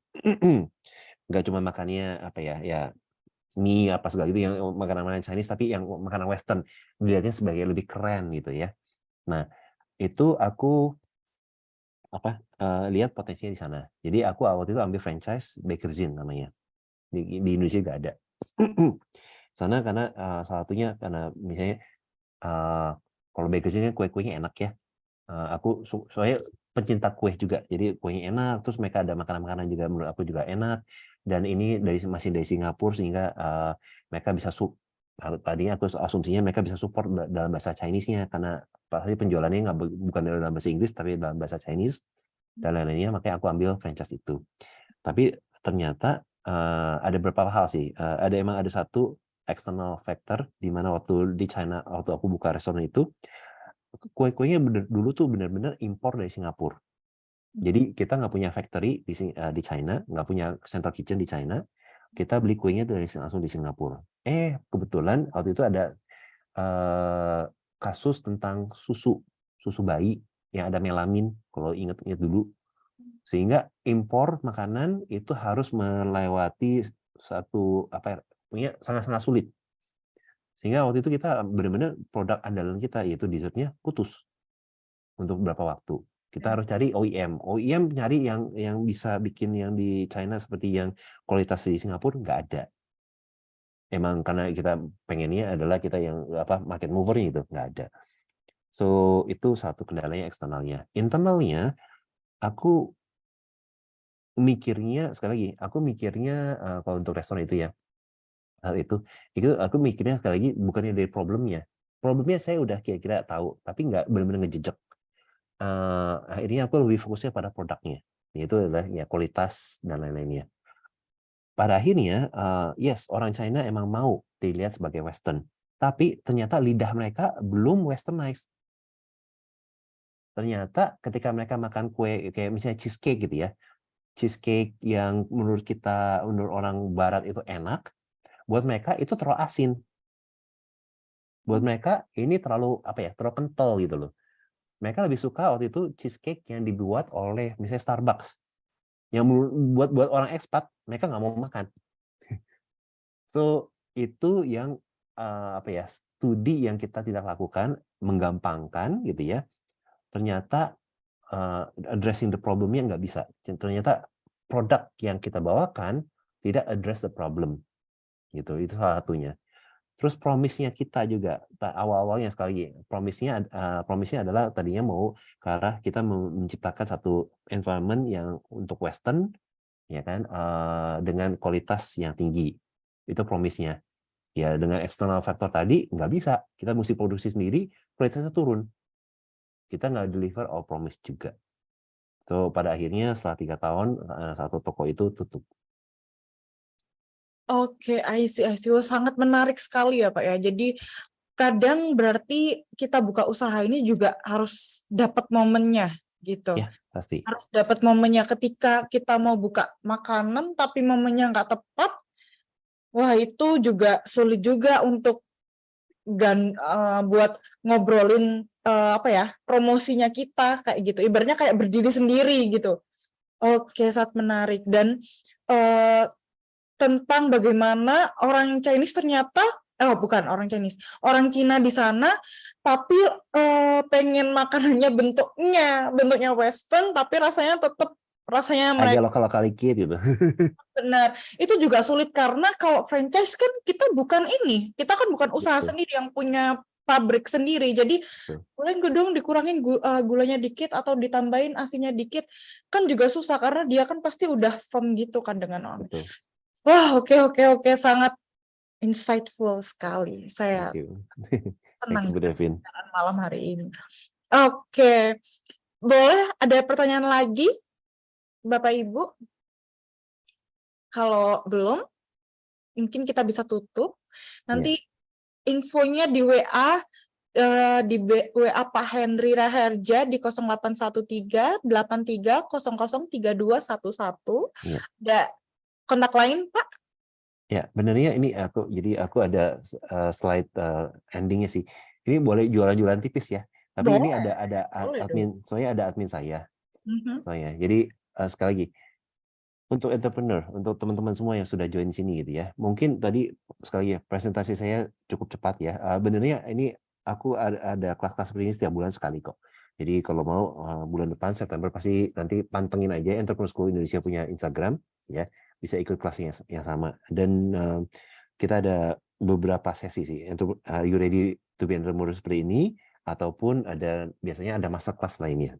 Speaker 2: nggak cuma makannya apa ya mie apa segala itu yang makanan-makanan Chinese, tapi yang makanan Western dilihatnya sebagai lebih keren gitu ya. Nah itu aku lihat potensinya di sana. Jadi aku waktu itu ambil franchise Bakerzin namanya. Di Indonesia nggak ada. Sana karena salah satunya karena misalnya kalau Bakerzin kan kue-kuenya enak ya. Aku soalnya pencinta kue juga, jadi kuenya enak. Terus mereka ada makanan-makanan juga menurut aku juga enak. Dan ini masih dari Singapura sehingga mereka bisa tadinya aku asumsinya mereka bisa support dalam bahasa Chinese-nya karena pasti penjualannya bukan dalam bahasa Inggris tapi dalam bahasa Chinese dan lain-lainnya. Makanya aku ambil franchise itu. Tapi ternyata ada beberapa hal sih. Emang ada satu external factor di mana waktu di China waktu aku buka restoran itu kue-kuenya dulu tuh benar-benar impor dari Singapura. Jadi kita nggak punya factory di China, nggak punya central kitchen di China. Kita beli kuenya langsung di Singapura. Kebetulan waktu itu ada kasus tentang susu bayi yang ada melamin, kalau ingat-ingat dulu. Sehingga impor makanan itu harus melewati satu punya sangat-sangat sulit. Sehingga waktu itu kita benar-benar produk andalan kita yaitu dessertnya putus untuk beberapa waktu. Kita harus cari OEM nyari yang bisa bikin yang di China seperti yang kualitas di Singapura nggak ada. Emang karena kita pengennya adalah kita yang market mover itu nggak ada. So itu satu kendalanya eksternalnya. Internalnya aku mikirnya sekali lagi, kalau untuk restoran itu ya hal itu aku mikirnya sekali lagi bukannya dari problemnya saya udah kira-kira tahu tapi nggak benar-benar ngejejak. Akhirnya aku lebih fokusnya pada produknya, yaitu adalah ya kualitas dan lain-lainnya. Pada akhirnya yes, orang China emang mau dilihat sebagai Western, tapi ternyata lidah mereka belum westernized. Ternyata ketika mereka makan kue kayak misalnya cheesecake gitu ya, cheesecake yang menurut orang Barat itu enak, buat mereka itu terlalu asin. Buat mereka ini terlalu terlalu kental gitu loh. Mereka lebih suka waktu itu cheesecake yang dibuat oleh misalnya Starbucks. Yang buat orang ekspat mereka nggak mau makan. So itu yang studi yang kita tidak lakukan, menggampangkan gitu ya. Ternyata addressing the problem-nya nggak bisa. Ternyata produk yang kita bawakan tidak address the problem. Gitu, itu salah satunya. Terus promise-nya kita juga awal-awalnya sekali lagi, promise-nya adalah tadinya mau ke arah kita menciptakan satu environment yang untuk Western, ya kan, dengan kualitas yang tinggi. Itu promise-nya. Ya dengan external factor tadi nggak bisa, kita mesti produksi sendiri, kualitasnya turun. Kita nggak deliver our promise juga. So pada akhirnya setelah 3 tahun satu toko itu tutup.
Speaker 1: Oke, I see. Wah, sangat menarik sekali ya Pak ya. Jadi kadang berarti kita buka usaha ini juga harus dapat momennya gitu.
Speaker 2: Ya, pasti.
Speaker 1: Harus dapat momennya ketika kita mau buka makanan tapi momennya nggak tepat. Wah, itu juga sulit juga untuk buat ngobrolin promosinya kita kayak gitu. Ibaratnya kayak berdiri sendiri gitu. Oke, sangat menarik. Dan tentang bagaimana orang Chinese ternyata orang Cina di sana tapi pengen makanannya bentuknya Western tapi rasanya mereka
Speaker 2: agak lokal dikit gitu.
Speaker 1: benar. Itu juga sulit karena kalau franchise kan kita kan bukan usaha
Speaker 2: Betul.
Speaker 1: sendiri yang punya pabrik sendiri. Jadi boleh dong dikurangin gulanya dikit atau ditambahin asinnya dikit kan juga susah karena dia kan pasti udah firm gitu kan dengan orang.
Speaker 2: Betul.
Speaker 1: Wah, oke, sangat insightful sekali. Saya
Speaker 2: Thank you. Thank
Speaker 1: senang
Speaker 2: you, Bu Devin.
Speaker 1: malam hari ini. Oke, boleh ada pertanyaan lagi, Bapak Ibu? Kalau belum, mungkin kita bisa tutup. Nanti infonya di WA WA Pak Henry Raharja di 0813 83 00 3211.
Speaker 2: Iya.
Speaker 1: Ada kontak lain, Pak?
Speaker 2: Ya, benernya ini aku ada slide endingnya sih. Ini boleh jualan-jualan tipis ya. Tapi ini
Speaker 1: Boleh.
Speaker 2: ada
Speaker 1: Boleh
Speaker 2: admin, soalnya ada admin saya.
Speaker 1: Mhm.
Speaker 2: Soalnya. Jadi sekali lagi untuk entrepreneur, untuk teman-teman semua yang sudah join sini gitu ya. Mungkin tadi sekali ya presentasi saya cukup cepat ya. Benernya ini aku ada kelas-kelas seperti ini setiap bulan sekali kok. Jadi kalau mau bulan depan September pasti nanti pantengin aja Entrepreneur School Indonesia punya Instagram ya. Bisa ikut kelasnya yang sama. Dan kita ada beberapa sesi sih. Are you ready to be entrepreneur seperti ini? Ataupun biasanya ada masterclass lainnya.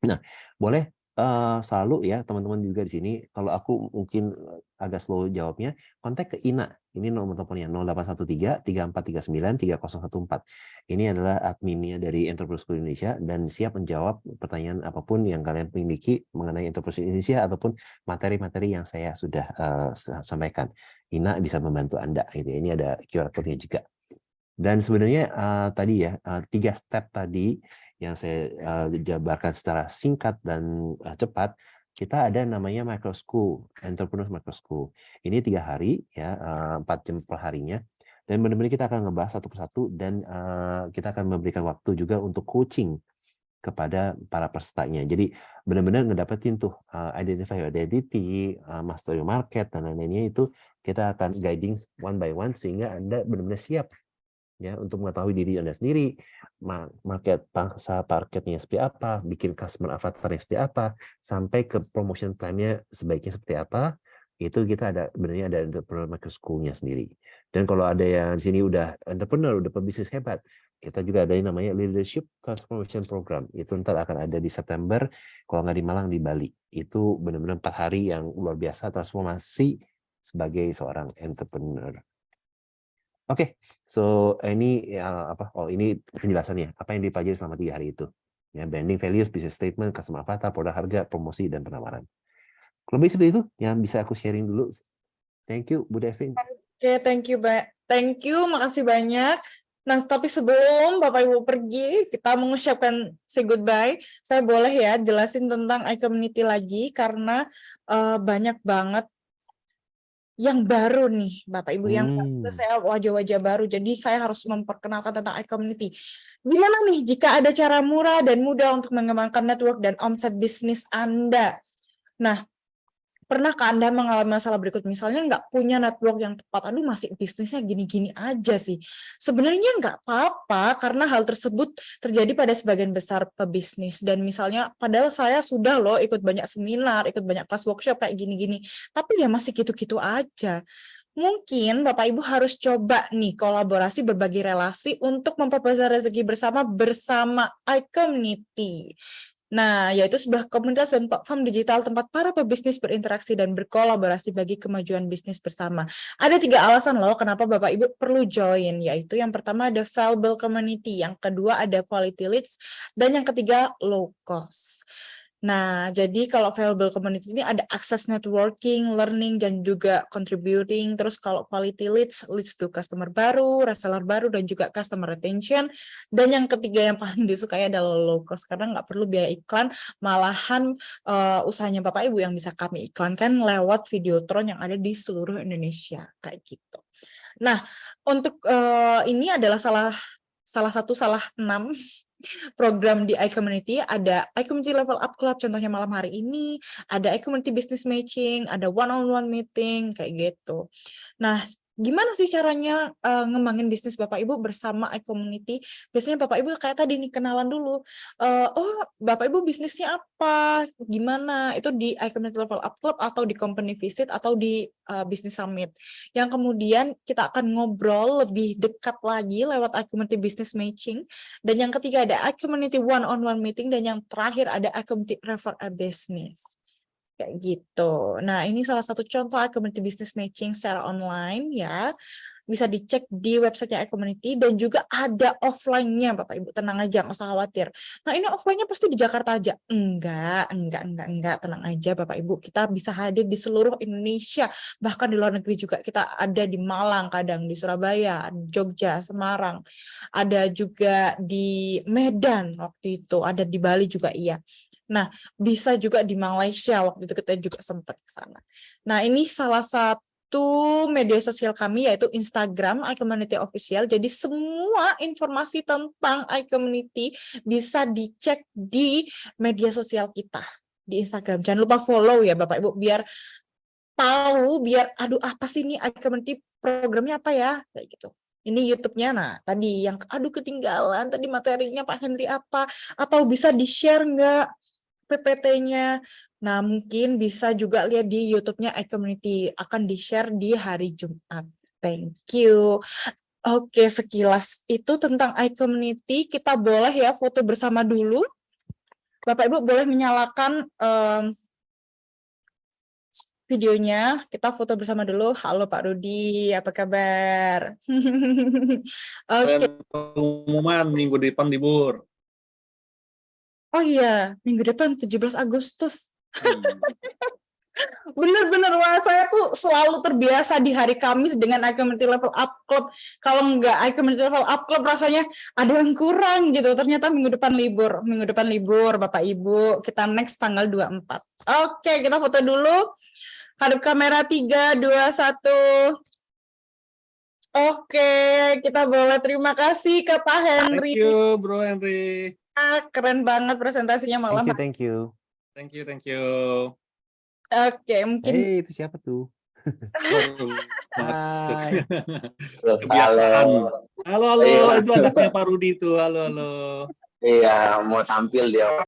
Speaker 2: Nah, boleh selalu ya teman-teman juga di sini. Kalau aku mungkin agak slow jawabnya, kontak ke Ina. Ini nomor teleponnya 0813 3439 3014. Ini adalah adminnya dari Entrepreneur School Indonesia dan siap menjawab pertanyaan apapun yang kalian miliki mengenai Entrepreneur School Indonesia ataupun materi-materi yang saya sudah sampaikan. Ina bisa membantu Anda. Gitu. Ini ada QR code-nya juga. Dan sebenarnya tadi ya 3 step tadi yang saya jabarkan secara singkat dan cepat, kita ada namanya Micro School, Entrepreneur Micro School. Ini 3 hari ya, 4 jam per harinya. Dan benar-benar kita akan ngebahas satu persatu dan kita akan memberikan waktu juga untuk coaching kepada para pesertanya. Jadi benar-benar ngedapetin tuh identify your identity, master your market dan lain-lainnya itu kita akan guiding one by one sehingga Anda benar-benar siap ya untuk mengetahui diri Anda sendiri, market pangsa marketnya seperti apa, bikin customer avatarnya seperti apa, sampai ke promotion plan-nya sebaiknya seperti apa. Itu kita benernya ada entrepreneur micro school-nya sendiri. Dan kalau ada yang di sini udah entrepreneur, udah pebisnis hebat, kita juga ada yang namanya leadership transformation program. Itu ntar akan ada di September, kalau nggak di Malang di Bali. Itu benar-benar 4 hari yang luar biasa transformasi sebagai seorang entrepreneur. Oke, so ini ini penjelasannya apa yang dipelajari selama 3 hari itu. Ya, branding, values, business statement, customer avatar, produk harga, promosi dan penawaran. Lebih seperti itu yang bisa aku sharing dulu. Thank you, Bu Devin.
Speaker 1: Oke, thank you, makasih banyak. Nah, tapi sebelum Bapak Ibu pergi, kita mengucapkan say goodbye. Saya boleh ya jelasin tentang iCommunity lagi karena banyak banget yang baru nih, Bapak Ibu, yang saya wajah-wajah baru. Jadi saya harus memperkenalkan tentang iCommunity. Gimana nih jika ada cara murah dan mudah untuk mengembangkan network dan omset bisnis Anda? Nah, pernahkah Anda mengalami masalah berikut? Misalnya nggak punya network yang tepat, aduh masih bisnisnya gini-gini aja sih. Sebenarnya nggak apa-apa karena hal tersebut terjadi pada sebagian besar pebisnis. Dan misalnya padahal saya sudah loh ikut banyak seminar, ikut banyak kelas workshop kayak gini-gini, tapi ya masih gitu-gitu aja. Mungkin Bapak Ibu harus coba nih kolaborasi berbagi relasi untuk memperbesar rezeki bersama iCommunity. Nah, yaitu sebuah komunitas dan platform digital tempat para pebisnis berinteraksi dan berkolaborasi bagi kemajuan bisnis bersama. Ada 3 alasan loh kenapa Bapak Ibu perlu join, yaitu yang pertama ada valuable community, yang kedua ada quality leads, dan yang ketiga low cost. Nah, jadi kalau valuable community ini ada akses networking, learning, dan juga contributing. Terus kalau quality leads to customer baru, reseller baru, dan juga customer retention. Dan yang ketiga yang paling disukai adalah low cost, karena nggak perlu biaya iklan, malahan usahanya Bapak Ibu yang bisa kami iklankan lewat Videotron yang ada di seluruh Indonesia, kayak gitu. Nah, untuk ini adalah salah 6 program di iCommunity. Ada iCommunity Level Up Club, contohnya malam hari ini, ada iCommunity Business Matching, ada one-on-one meeting, kayak gitu. Nah, gimana sih caranya ngembangin bisnis Bapak Ibu bersama iCommunity? Biasanya Bapak Ibu kayak tadi nih, kenalan dulu. Oh, Bapak Ibu bisnisnya apa? Gimana? Itu di iCommunity Level Up Club atau di Company Visit atau di Business Summit. Yang kemudian kita akan ngobrol lebih dekat lagi lewat iCommunity Business Matching. Dan yang ketiga ada iCommunity one-on-one meeting, dan yang terakhir ada iCommunity Refer a Business. Kayak gitu. Nah, ini salah satu contoh iCommunity business matching secara online ya. Bisa dicek di website iCommunity dan juga ada offline-nya, Bapak Ibu. Tenang aja, nggak usah khawatir. Nah, ini offline-nya pasti di Jakarta aja. Enggak. Tenang aja, Bapak Ibu. Kita bisa hadir di seluruh Indonesia. Bahkan di luar negeri juga. Kita ada di Malang, kadang di Surabaya, Jogja, Semarang. Ada juga di Medan waktu itu. Ada di Bali juga, iya. Nah, bisa juga di Malaysia, waktu itu kita juga sempat ke sana. Nah, ini salah satu media sosial kami, yaitu Instagram iCommunity Official. Jadi semua informasi tentang iCommunity bisa dicek di media sosial kita di Instagram. Jangan lupa follow ya Bapak Ibu, biar tahu, biar aduh apa sih ini iCommunity, programnya apa ya, kayak gitu. Ini YouTube-nya, nah tadi yang aduh ketinggalan, tadi materinya Pak Henry apa, atau bisa di-share nggak PPT-nya. Nah, mungkin bisa juga lihat di YouTube-nya iCommunity, akan di-share di hari Jumat. Thank you. Oke, sekilas itu tentang iCommunity. Kita boleh ya foto bersama dulu. Bapak Ibu boleh menyalakan videonya. Kita foto bersama dulu. Halo Pak Rudi, apa kabar? Oke.
Speaker 3: Pengumuman minggu depan libur.
Speaker 1: Oh iya, minggu depan 17 Agustus. Bener-bener, wah saya tuh selalu terbiasa di hari Kamis dengan iCommunity Level Up Club. Kalau nggak iCommunity Level Up Club rasanya ada yang kurang gitu. Ternyata minggu depan libur Bapak Ibu. Kita next tanggal 24. Oke, kita foto dulu. Hadap kamera 3, 2, 1. Oke, kita boleh terima kasih ke Pak Henry.
Speaker 3: Thank you, Bro Henry.
Speaker 1: Keren banget presentasinya malam.
Speaker 2: Thank you.
Speaker 3: Thank you.
Speaker 1: Oke, mungkin
Speaker 2: Itu siapa tuh?
Speaker 3: Hai.
Speaker 6: Halo.
Speaker 3: Kebiasaan. Halo,
Speaker 6: Iya.
Speaker 3: itu anaknya Pak Rudi tuh. Halo.
Speaker 6: Iya, mau tampil dia.